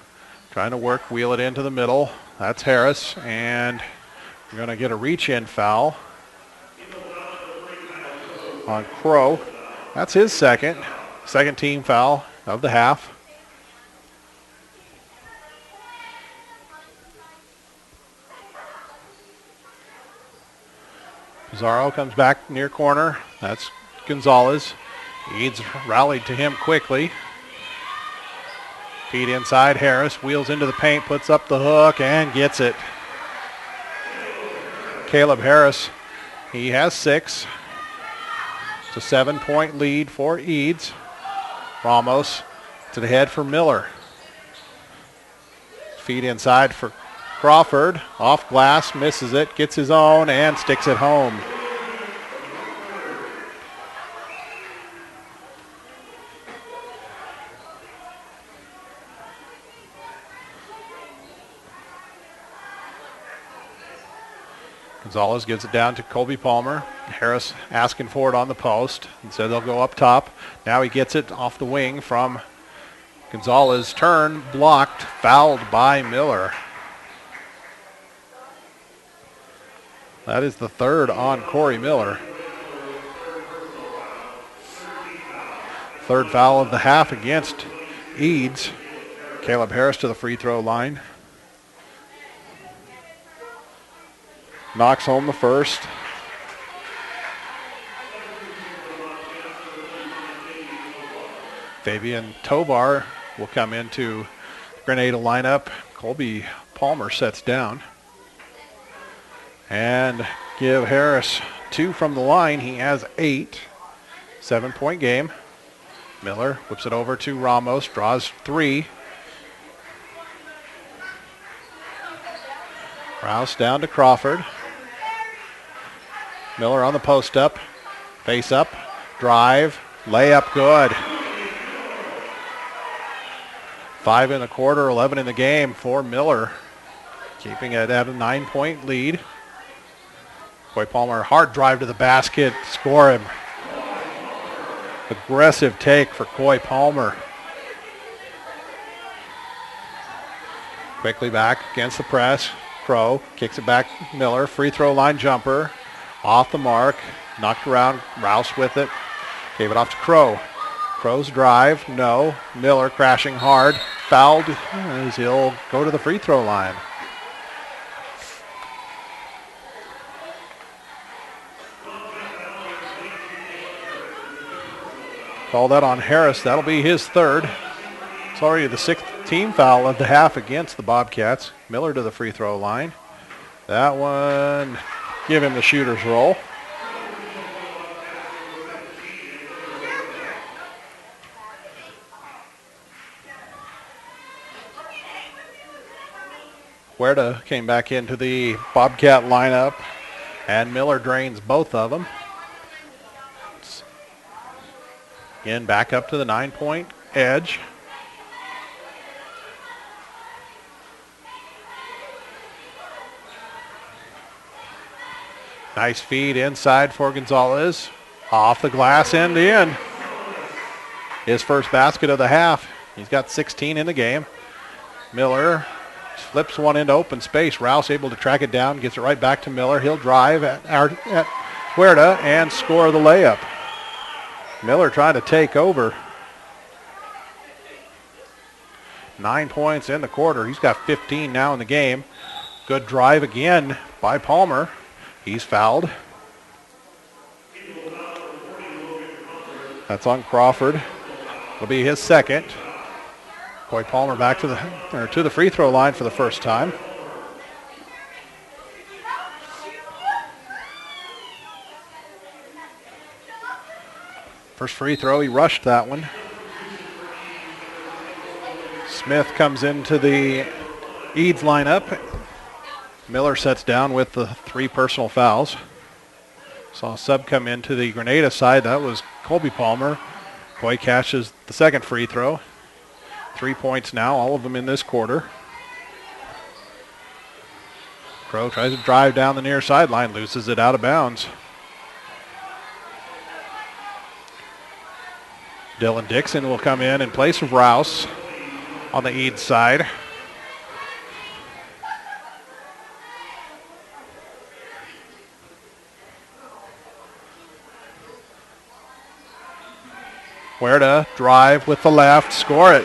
trying to wheel it into the middle. That's Harris, and we're going to get a reach-in foul on Crow. That's his second team foul of the half. Pizarro comes back near corner. That's Gonzalez. Eads rallied to him quickly. Feed inside. Harris wheels into the paint, puts up the hook, and gets it. Caleb Harris, he has 6. It's a 7-point lead for Eads. Ramos to the head for Miller. Feed inside for Crawford. Off glass, misses it, gets his own, and sticks it home. Gonzalez gives it down to Colby Palmer. Harris asking for it on the post. And so they'll go up top. Now he gets it off the wing from Gonzalez. Turn, blocked, fouled by Miller. That is the third on Corey Miller. Third foul of the half against Eads. Caleb Harris to the free throw line. Knocks home the first. Fabian Tovar will come into Granada lineup. Colby Palmer sets down. And give Harris 2 from the line. He has 8. 7-point game. Miller whips it over to Ramos. Draws 3. Rouse down to Crawford. Miller on the post up. Face up. Drive. Layup good. 5 in the quarter, 11 in the game for Miller. Keeping it at a 9-point lead. Coy Palmer, hard drive to the basket. Score him. Aggressive take for Coy Palmer. Quickly back against the press. Crow kicks it back. Miller, free throw line jumper. Off the mark. Knocked around. Rouse with it. Gave it off to Crow. Crow's drive. No. Miller crashing hard. Fouled as he'll go to the free throw line. Call that on Harris. That'll be his third. It's already the 6th team foul of the half against the Bobcats. Miller to the free throw line. That one, give him the shooter's roll. Huerta came back into the Bobcat lineup, and Miller drains both of them. Again, back up to the 9-point edge. Nice feed inside for Gonzalez. Off the glass and in. His first basket of the half. He's got 16 in the game. Miller flips one into open space. Rouse able to track it down, gets it right back to Miller. He'll drive at Huerta and score the layup. Miller trying to take over. 9 points in the quarter. He's got 15 now in the game. Good drive again by Palmer. He's fouled. That's on Crawford. It'll be his second. Coy Palmer back to the free throw line for the first time. First free throw, he rushed that one. Smith comes into the Eads lineup. Miller sets down with the 3 personal fouls. Saw a sub come into the Granada side. That was Colby Palmer. Coy catches the second free throw. 3 points now, all of them in this quarter. Crow tries to drive down the near sideline, loses it out of bounds. Dylan Dixon will come in place of Rouse on the Eads side. Huerta drive with the left, score it.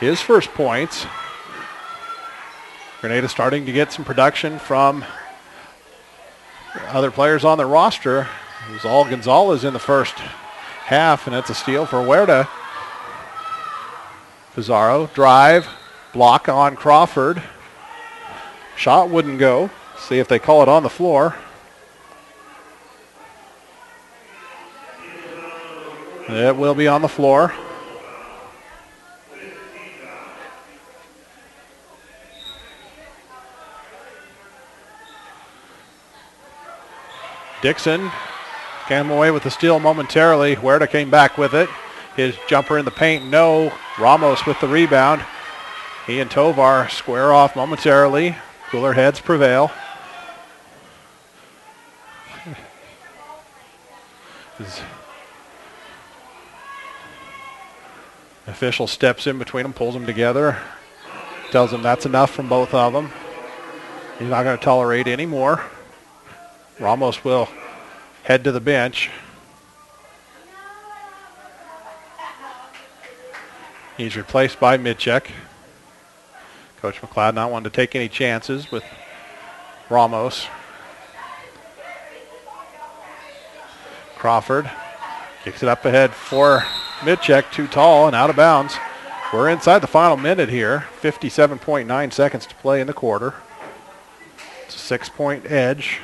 His first points. Grenada starting to get some production from other players on the roster. It was all Gonzalez in the first half, and that's a steal for Huerta. Pizarro, drive, block on Crawford. Shot wouldn't go. See if they call it on the floor. It will be on the floor. Dixon came away with the steal momentarily. Huerta came back with it. His jumper in the paint, no. Ramos with the rebound. He and Tovar square off momentarily. Cooler heads prevail. His official steps in between them, pulls them together, tells them that's enough from both of them. He's not going to tolerate any more. Ramos will head to the bench. He's replaced by Mitchek. Coach McLeod not wanting to take any chances with Ramos. Crawford kicks it up ahead for Mitchek, too tall and out of bounds. We're inside the final minute here. 57.9 seconds to play in the quarter. It's a 6-point edge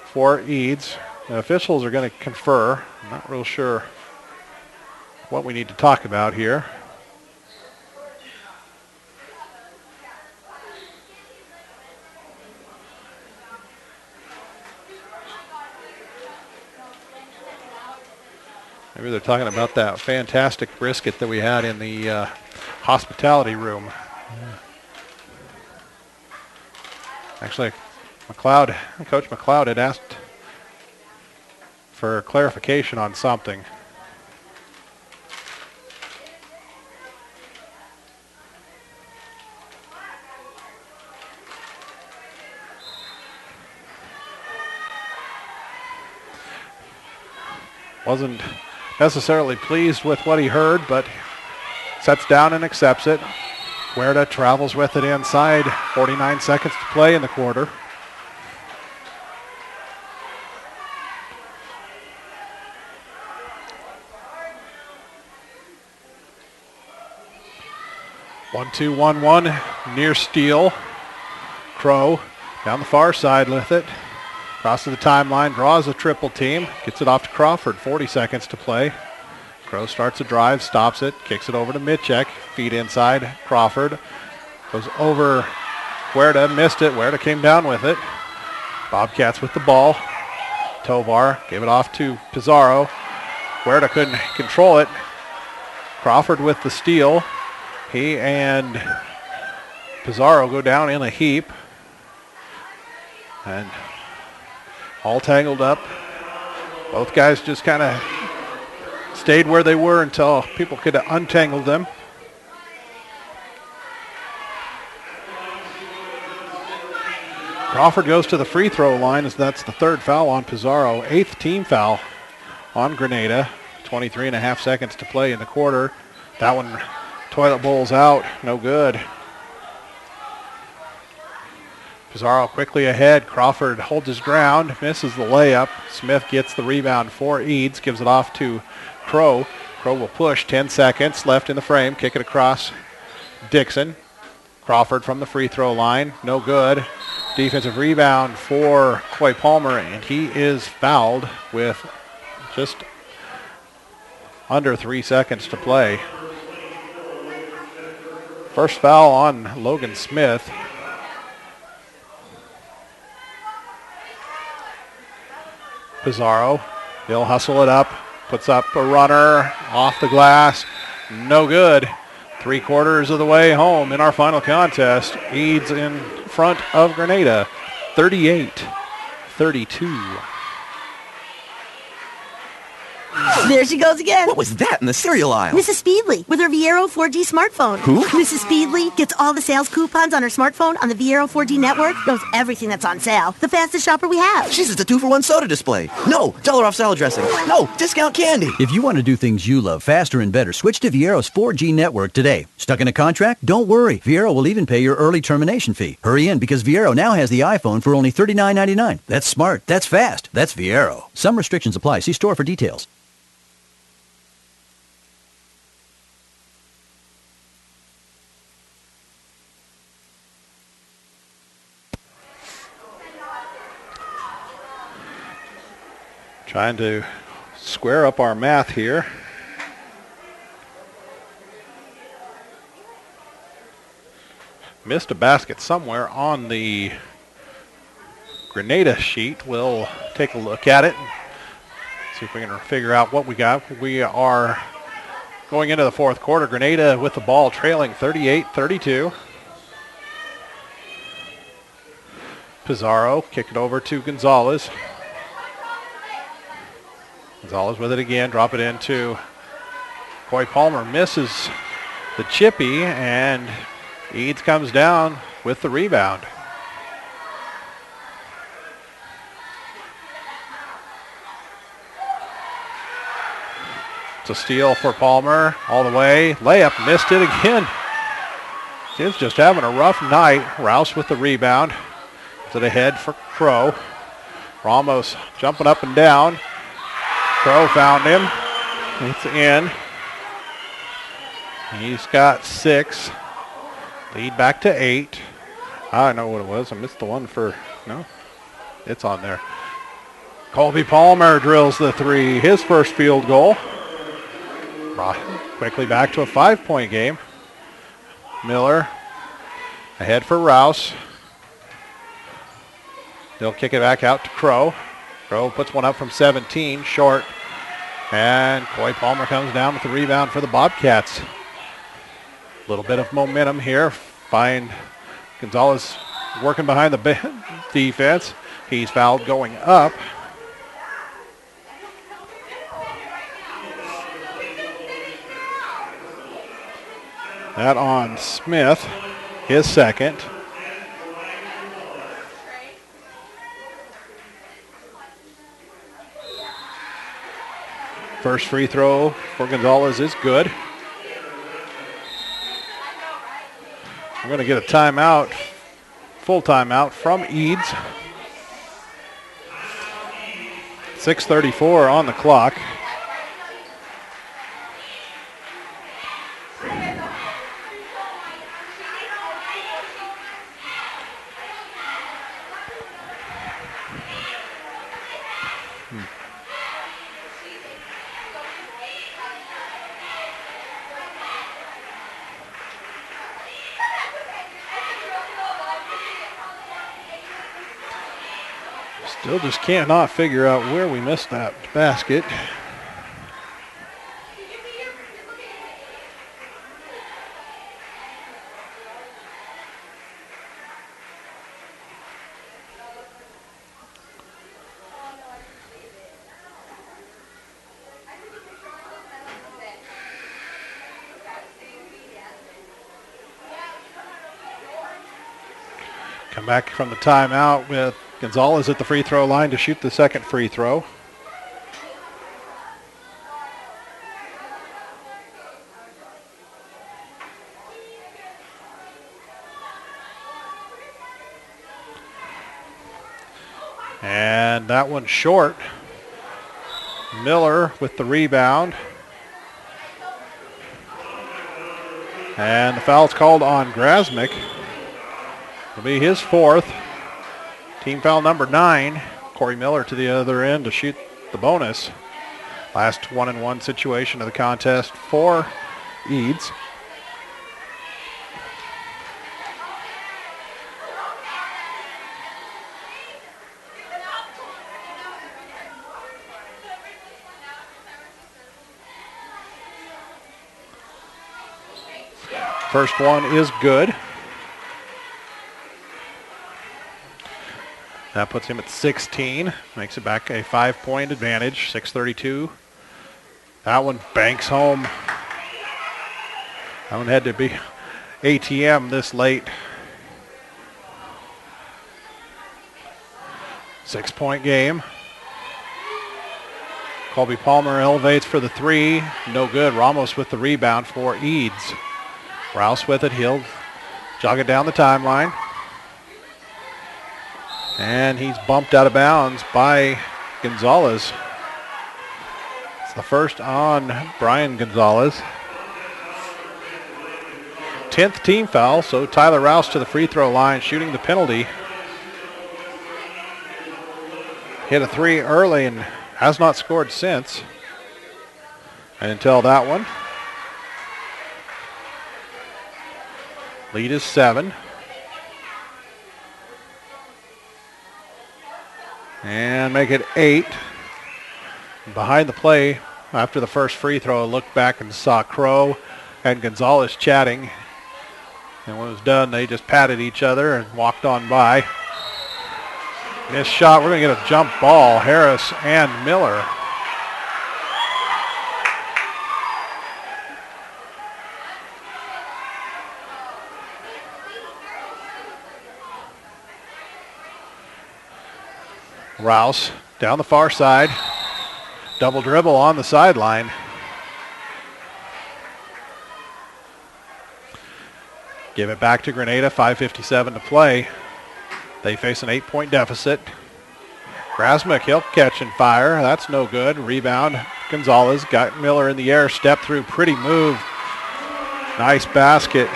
for Eads. The officials are going to confer. I'm not real sure what we need to talk about here. Maybe they're talking about that fantastic brisket that we had in the hospitality room. Actually, Coach McLeod had asked for clarification on something. Wasn't necessarily pleased with what he heard, but sets down and accepts it. Huerta travels with it inside. 49 seconds to play in the quarter. One, two, 1-1, near steal. Crow down the far side with it. Crosses the timeline, draws a triple team, gets it off to Crawford. 40 seconds to play. Crow starts a drive, stops it, kicks it over to Mitchek. Feed inside, Crawford. Goes over Huerta, missed it. Huerta came down with it. Bobcats with the ball. Tovar gave it off to Pizarro. Huerta couldn't control it. Crawford with the steal. He and Pizarro go down in a heap. And all tangled up. Both guys just kind of stayed where they were until people could untangle them. Crawford goes to the free throw line as that's the third foul on Pizarro. 8th team foul on Granada. 23 and a half seconds to play in the quarter. That one toilet bowls out. No good. Pizarro quickly ahead. Crawford holds his ground, misses the layup. Smith gets the rebound for Eads, gives it off to Crow. Crow will push. 10 seconds left in the frame. Kick it across Dixon. Crawford from the free throw line. No good. Defensive rebound for Coy Palmer, and he is fouled with just under 3 seconds to play. First foul on Logan Smith. Pizarro, he'll hustle it up, puts up a runner off the glass. No good. 3/4 of the way home in our final contest. Eads in front of Granada, 38-32. There she goes again. What was that in the cereal aisle? Mrs. Speedley with her Viero 4G smartphone. Who? Mrs. Speedley gets all the sales coupons on her smartphone on the Viero 4G network. Knows everything that's on sale. The fastest shopper we have. She's at the 2-for-1 soda display. No, $1 off salad dressing. No, discount candy. If you want to do things you love faster and better, switch to Viero's 4G network today. Stuck in a contract? Don't worry. Viero will even pay your early termination fee. Hurry in because Viero now has the iPhone for only $39.99. That's smart. That's fast. That's Viero. Some restrictions apply. See store for details. Trying to square up our math here. Missed a basket somewhere on the Granada sheet. We'll take a look at it. See if we can figure out what we got. We are going into the fourth quarter. Granada with the ball trailing 38-32. Pizarro kicked it over to Gonzalez. Gonzalez with it again, drop it into Coy Palmer, misses the chippy, and Eads comes down with the rebound. It's a steal for Palmer all the way. Layup, missed it again. Kid's just having a rough night. Rouse with the rebound. To the head for Crow. Ramos jumping up and down. Crow found him. It's in. He's got 6. Lead back to 8. I don't know what it was. I missed the one for, no, it's on there. Colby Palmer drills the 3. His first field goal. Quickly back to a 5-point game. Miller ahead for Rouse. They'll kick it back out to Crow. Crow puts one up from 17, short. And Coy Palmer comes down with the rebound for the Bobcats. A little bit of momentum here. Find Gonzalez working behind the defense. He's fouled going up. That on Smith, his second. First free throw for Gonzalez is good. We're going to get a timeout, full timeout from Eads. 6:34 on the clock. Still just cannot figure out where we missed that basket. Come back from the timeout with Gonzalez at the free throw line to shoot the second free throw. And that one's short. Miller with the rebound. And the foul's called on Grasmick. It'll be his fourth. Team foul number 9. Corey Miller to the other end to shoot the bonus. Last 1-and-1 situation of the contest for Eads. First one is good. That puts him at 16, makes it back a 5-point advantage, 6:32. That one banks home. That one had to be ATM this late. 6-point game. Colby Palmer elevates for the 3, no good. Ramos with the rebound for Eads. Rouse with it, he'll jog it down the timeline. And he's bumped out of bounds by Gonzalez. It's the first on Brian Gonzalez. 10th team foul, so Tyler Rouse to the free throw line, shooting the penalty. Hit a 3 early and has not scored since. Until that one. Lead is 7. And make it 8. Behind the play, after the first free throw, I looked back and saw Crow and Gonzalez chatting. And when it was done, they just patted each other and walked on by. Missed shot. We're going to get a jump ball. Harris and Miller. Rouse down the far side. Double dribble on the sideline. Give it back to Grenada, 5:57 to play. They face an 8-point deficit. Grasmick, he'll catch and fire. That's no good. Rebound. Gonzalez got Miller in the air. Step through. Pretty move. Nice basket.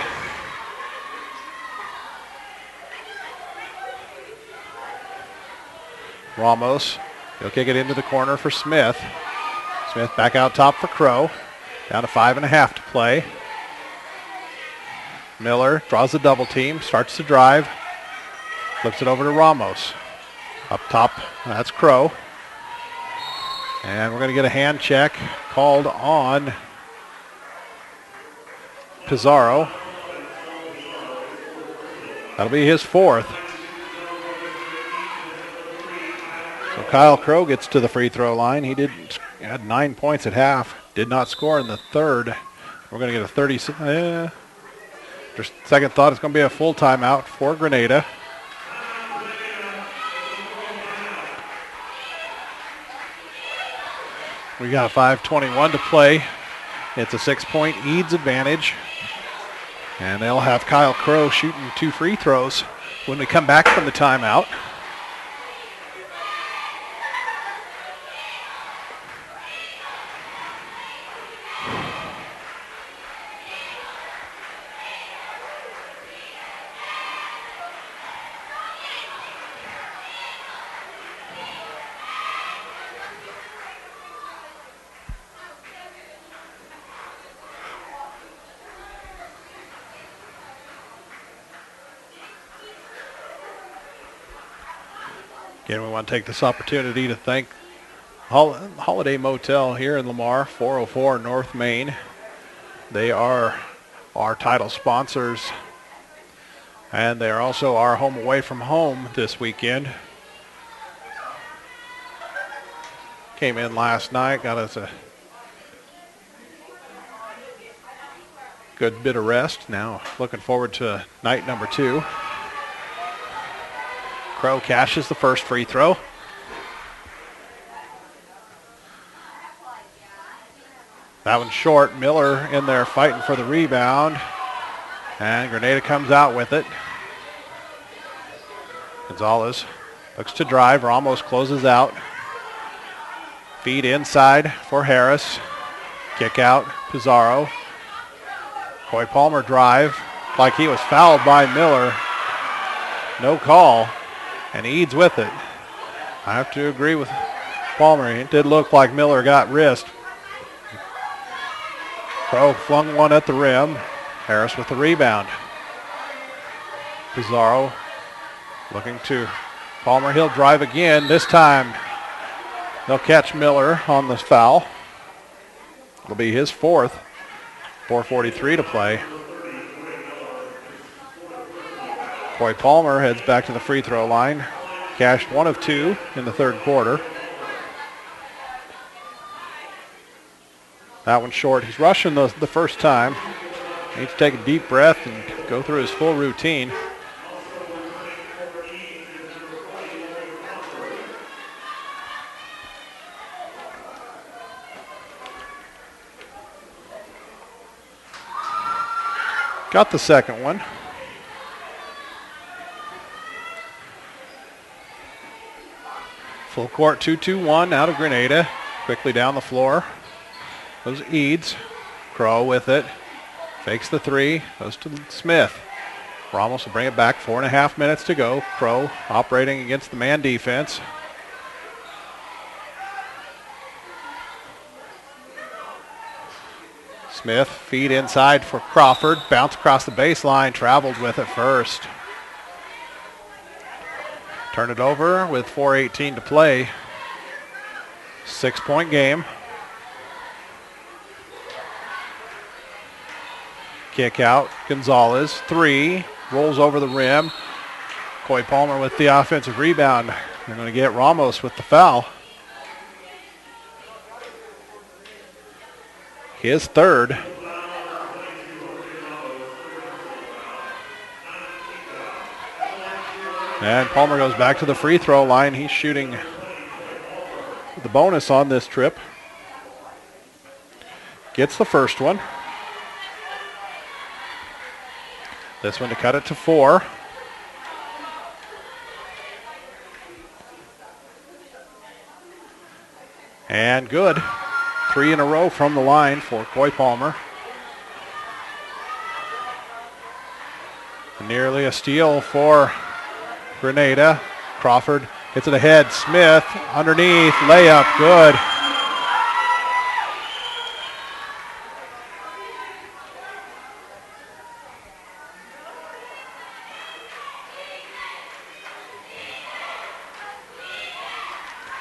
Ramos, he'll kick it into the corner for Smith. Smith back out top for Crow. Down to 5.5 to play. Miller draws the double team, starts to drive, flips it over to Ramos. Up top, that's Crow. And we're going to get a hand check called on Pizarro. That'll be his fourth. So Kyle Crow gets to the free throw line. He had 9 points at half. Did not score in the third. We're going to get a 30. Just second thought, it's going to be a full timeout for Granada. We got 5:21 to play. It's a 6-point Eads advantage. And they'll have Kyle Crow shooting 2 free throws when we come back from the timeout. Again, we want to take this opportunity to thank Holiday Motel here in Lamar, 404 North Main. They are our title sponsors, and they are also our home away from home this weekend. Came in last night, got us a good bit of rest. Now looking forward to night number 2. Crow cashes the first free throw. That one's short. Miller in there fighting for the rebound. And Granada comes out with it. Gonzalez looks to drive. Ramos closes out. Feed inside for Harris. Kick out. Pizarro. Coy Palmer drive. Like he was fouled by Miller. No call. And Eads with it. I have to agree with Palmer. It did look like Miller got wrist. Crow flung one at the rim. Harris with the rebound. Pizarro looking to Palmer. He'll drive again. This time they'll catch Miller on the foul. It'll be his fourth. 4:43 to play. Coy Palmer heads back to the free throw line. Cashed 1 of 2 in the third quarter. That one's short. He's rushing the first time. Needs to take a deep breath and go through his full routine. Got the second one. Full court 2-2-1 out of Granada. Quickly down the floor. Goes Eads. Crow with it. Fakes the 3. Goes to Smith. Ramos will bring it back. 4.5 minutes to go. Crow operating against the man defense. Smith feed inside for Crawford. Bounce across the baseline. Traveled with it first. Turn it over with 4:18 to play. 6-point game. Kick out. Gonzalez. 3. Rolls over the rim. Coy Palmer with the offensive rebound. They're going to get Ramos with the foul. His third. And Palmer goes back to the free throw line. He's shooting the bonus on this trip. Gets the first one. This one to cut it to 4. And good. 3 in a row from the line for Coy Palmer. Nearly a steal for Granada. Crawford gets it ahead. Smith underneath. Layup. Good.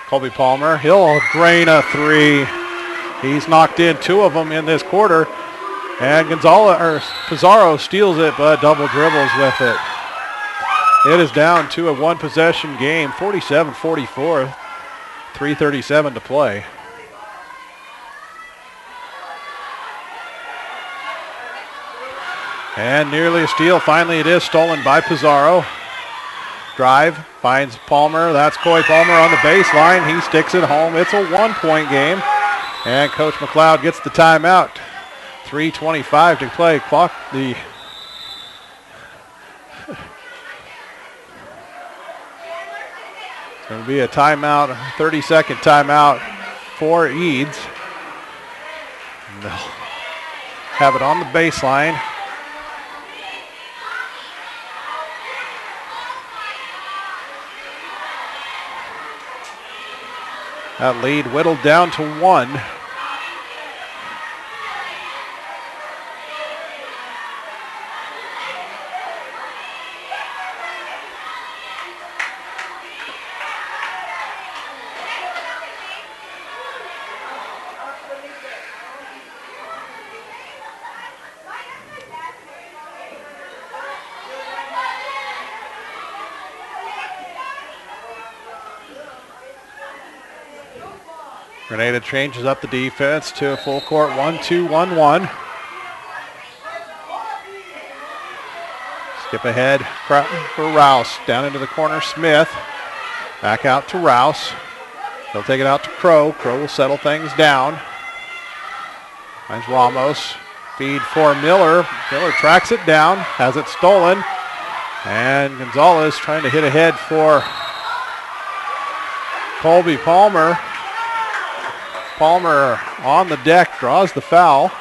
Colby Palmer, he'll drain a three. He's knocked in 2 of them in this quarter. And Pizarro steals it, but double dribbles with it. It is down to a 1-possession game, 47-44, 3:37 to play. And nearly a steal. Finally, it is stolen by Pizarro. Drive, finds Palmer. That's Coy Palmer on the baseline. He sticks it home. It's a 1-point game. And Coach McLeod gets the timeout. 3:25 to play. Clock the it's going to be a timeout, a 30-second timeout for Eads. And they'll have it on the baseline. That lead whittled down to 1. Granada changes up the defense to a full court 1-2-1-1. Skip ahead for Rouse. Down into the corner, Smith. Back out to Rouse. He'll take it out to Crow. Crow will settle things down. Finds Ramos. Feed for Miller. Miller tracks it down. Has it stolen. And Gonzalez trying to hit ahead for Colby Palmer. Palmer on the deck, draws the foul.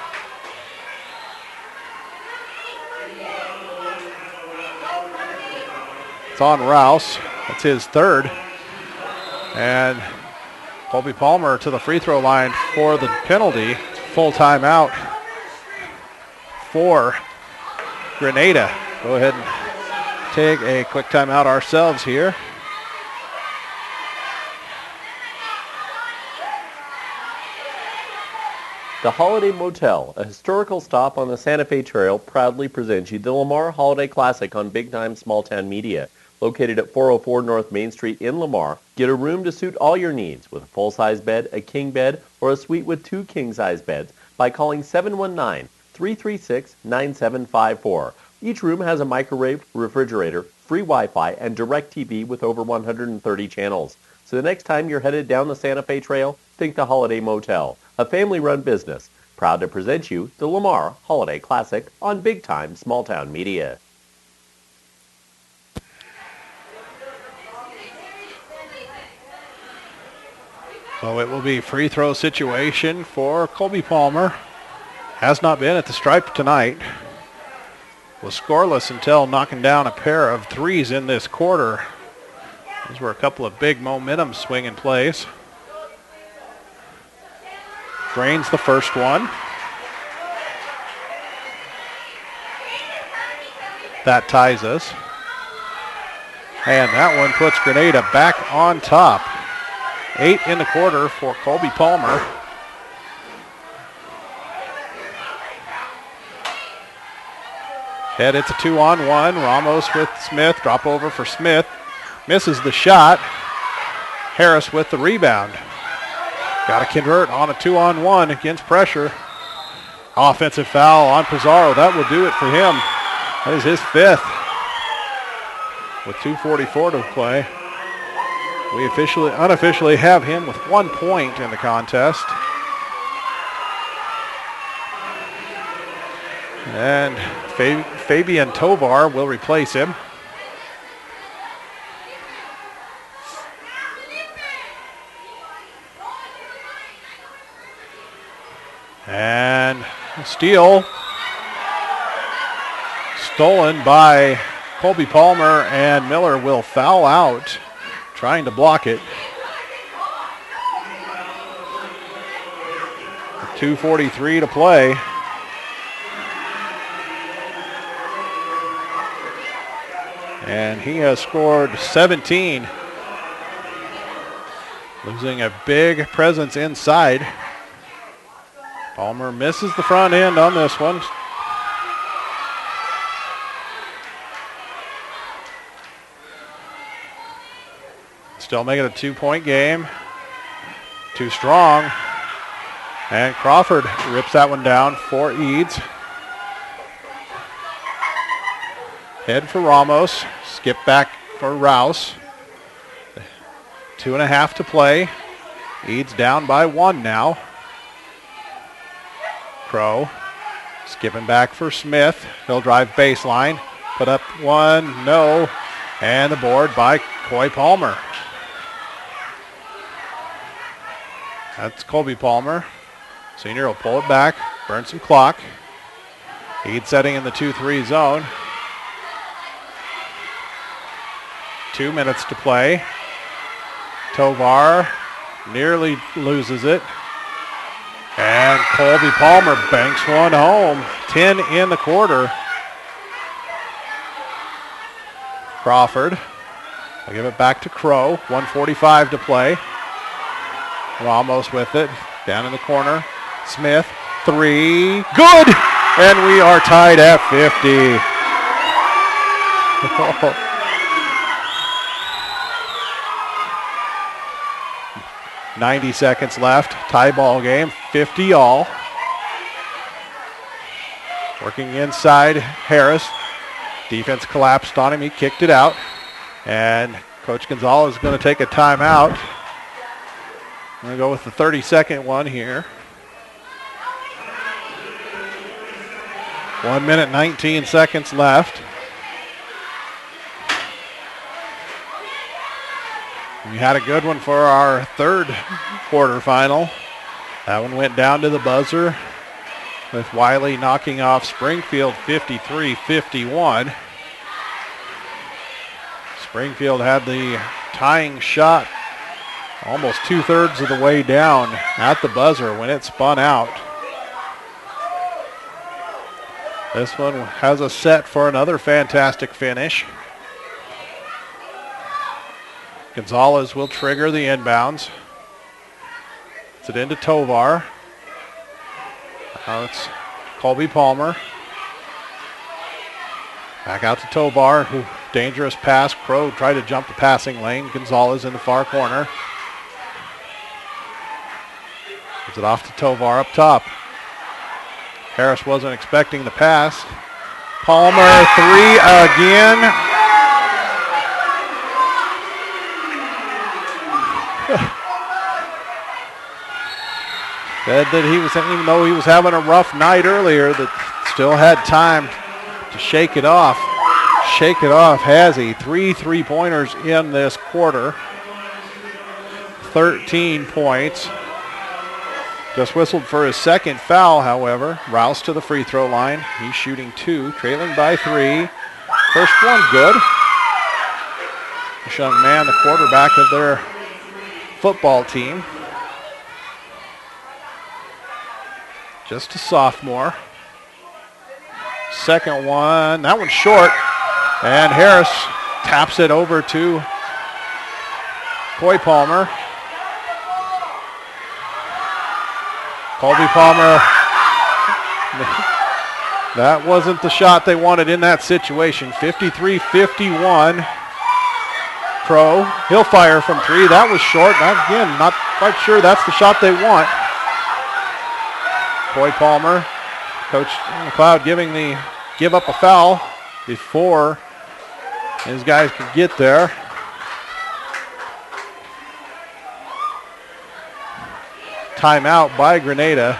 It's on Rouse. That's his 3rd. And Colby Palmer to the free throw line for the penalty. Full timeout for Granada. Go ahead and take a quick timeout ourselves here. The Holiday Motel, a historical stop on the Santa Fe Trail, proudly presents you the Lamar Holiday Classic on Big Time Small Town Media. Located at 404 North Main Street in Lamar, get a room to suit all your needs with a full-size bed, a king bed, or a suite with 2 king-size beds by calling 719-336-9754. Each room has a microwave, refrigerator, free Wi-Fi, and direct TV with over 130 channels. So the next time you're headed down the Santa Fe Trail, think the Holiday Motel, a family-run business. Proud to present you the Lamar Holiday Classic on Big Time Small Town Media. So it will be free throw situation for Colby Palmer. Has not been at the stripe tonight. Was scoreless until knocking down a pair of threes in this quarter. Those were a couple of big momentum swinging plays. Drains the first one. That ties us. And that one puts Granada back on top. 8 in the quarter for Colby Palmer. Head, it's a 2-on-1. Ramos with Smith. Drop over for Smith. Misses the shot. Harris with the rebound. Got to convert on a 2-on-1 against pressure. Offensive foul on Pizarro. That will do it for him. That is his 5th. With 2:44 to play. We unofficially have him with 1 point in the contest. And Fabian Tovar will replace him. And steal. Stolen by Colby Palmer, and Miller will foul out, trying to block it. 2:43 to play. And he has scored 17. losing a big presence inside. Palmer misses the front end on this one. Still making it a 2-point game. Too strong. And Crawford rips that one down for Eads. Head for Ramos. Skip back for Rouse. 2.5 to play. Eads down by 1 now. Crow skipping back for Smith. He'll drive baseline. Put up 1. No. And the board by Coy Palmer. That's Colby Palmer. Senior will pull it back, burn some clock. Eads setting in the 2-3 zone. 2 minutes to play. Tovar nearly loses it. And Colby Palmer banks one home. 10 in the quarter. Crawford will give it back to Crow. 1:45 to play. Ramos with it. Down in the corner. Smith, 3. Good! And we are tied at 50. 90 seconds left. Tie ball game. 50 all. Working inside, Harris. Defense collapsed on him. He kicked it out. And Coach Gonzalez is going to take a timeout. I'm going to go with the 30-second one here. 1 minute, 19 seconds left. We had a good one for our third quarterfinal. That one went down to the buzzer with Wiley knocking off Springfield 53-51. Springfield had the tying shot almost 2/3 of the way down at the buzzer when it spun out. This one has a set for another fantastic finish. Gonzalez will trigger the inbounds. It's it into Tovar. Now it's Colby Palmer. Back out to Tovar, who dangerous pass. Crow tried to jump the passing lane. Gonzalez in the far corner. Gives it off to Tovar up top. Harris wasn't expecting the pass. Palmer, 3 again. Said that he was, even though he was having a rough night earlier, that still had time to shake it off. Shake it off has he. 3 3-pointers in this quarter. 13 points. Just whistled for his second foul, however. Rouse to the free throw line. He's shooting 2, trailing by 3. First one good. This young man, the quarterback of their football team. Just a sophomore. Second one, that one's short. And Harris taps it over to Coy Palmer. Colby Palmer, that wasn't the shot they wanted in that situation. 53-51. Crow, he'll fire from 3. That was short. Again, not quite sure that's the shot they want. Coy Palmer, Coach McLeod give up a foul before his guys could get there. Timeout by Granada.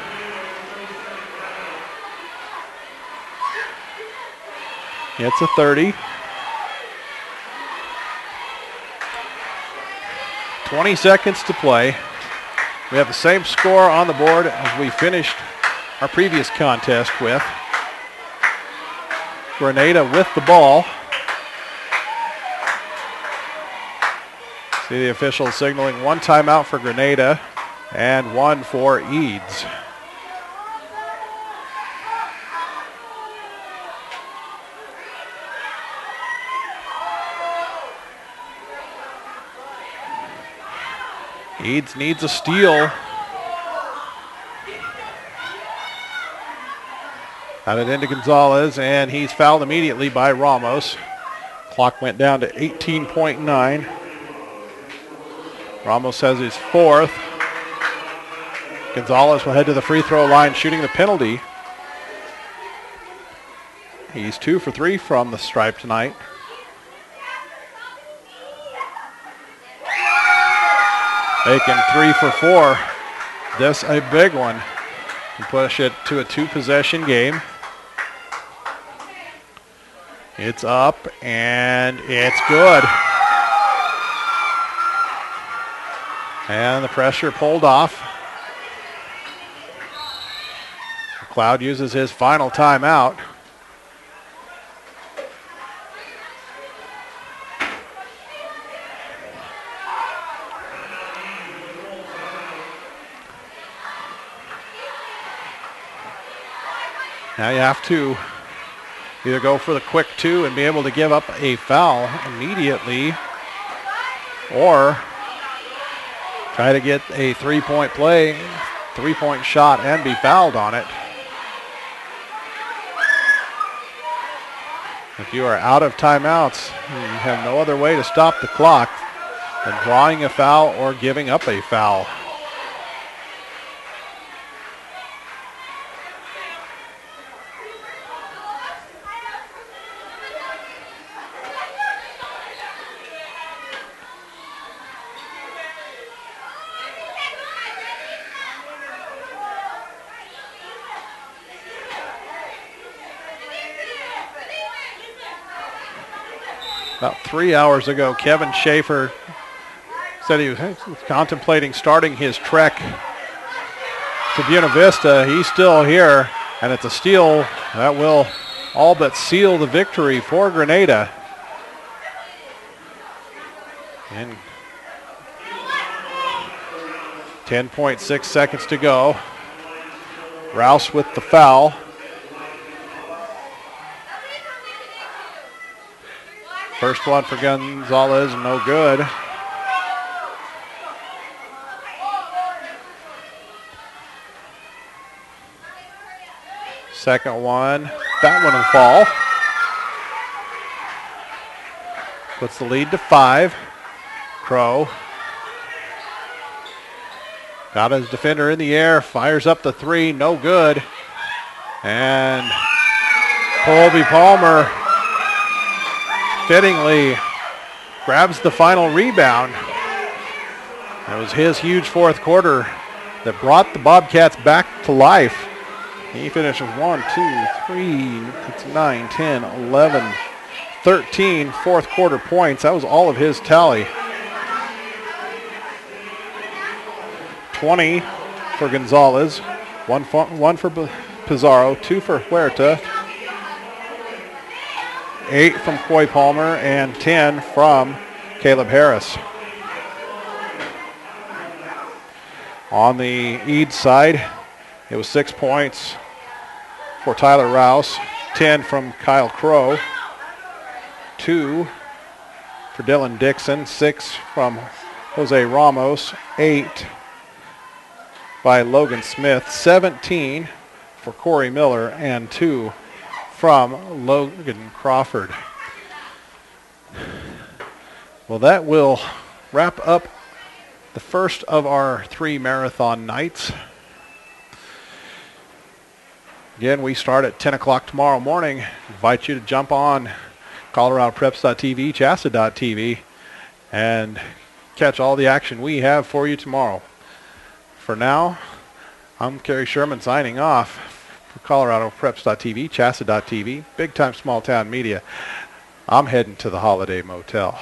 It's a 30. 20 seconds to play. We have the same score on the board as we finished our previous contest with. Granada with the ball. See the officials signaling 1 timeout for Granada and 1 for Eads. Eads needs a steal. Got it into Gonzalez, and he's fouled immediately by Ramos. Clock went down to 18.9. Ramos has his fourth. Gonzalez will head to the free throw line shooting the penalty. He's 2 for 3 from the stripe tonight. Making 3 for 4. This a big one to push it to a 2-possession game. It's up and it's good. And the pressure pulled off. McLeod uses his final timeout. Now you have to either go for the quick 2 and be able to give up a foul immediately, or try to get a 3-point play, 3-point shot, and be fouled on it. If you are out of timeouts, you have no other way to stop the clock than drawing a foul or giving up a foul. About 3 hours ago, Kevin Schaefer said he was contemplating starting his trek to Buena Vista. He's still here, and it's a steal that will all but seal the victory for Granada. And 10.6 seconds to go. Rouse with the foul. First one for Gonzalez, no good. Second one, that one will fall. Puts the lead to 5. Crow got his defender in the air, fires up the 3, no good. And Colby Palmer fittingly grabs the final rebound. That was his huge fourth quarter that brought the Bobcats back to life. He finished with 1, 2, 3, it's 9, 10, 11, 13 fourth quarter points. That was all of his tally. 20 for Gonzalez, one for Pizarro, 2 for Huerta, 8 from Coy Palmer, and 10 from Caleb Harris. On the Eads side, it was 6 points for Tyler Rouse, 10 from Kyle Crow, 2 for Dylan Dixon, 6 from Jose Ramos, 8 by Logan Smith, 17 for Corey Miller, and 2 from Logan Crawford. Well, that will wrap up the first of our 3 marathon nights. Again, we start at 10 o'clock tomorrow morning. Invite you to jump on ColoradoPreps.tv, Chasta.tv, and catch all the action we have for you tomorrow. For now, I'm Kerry Sherman signing off. For ColoradoPreps.tv, Chasta.tv, Big Time Small Town Media. I'm heading to the Holiday Motel.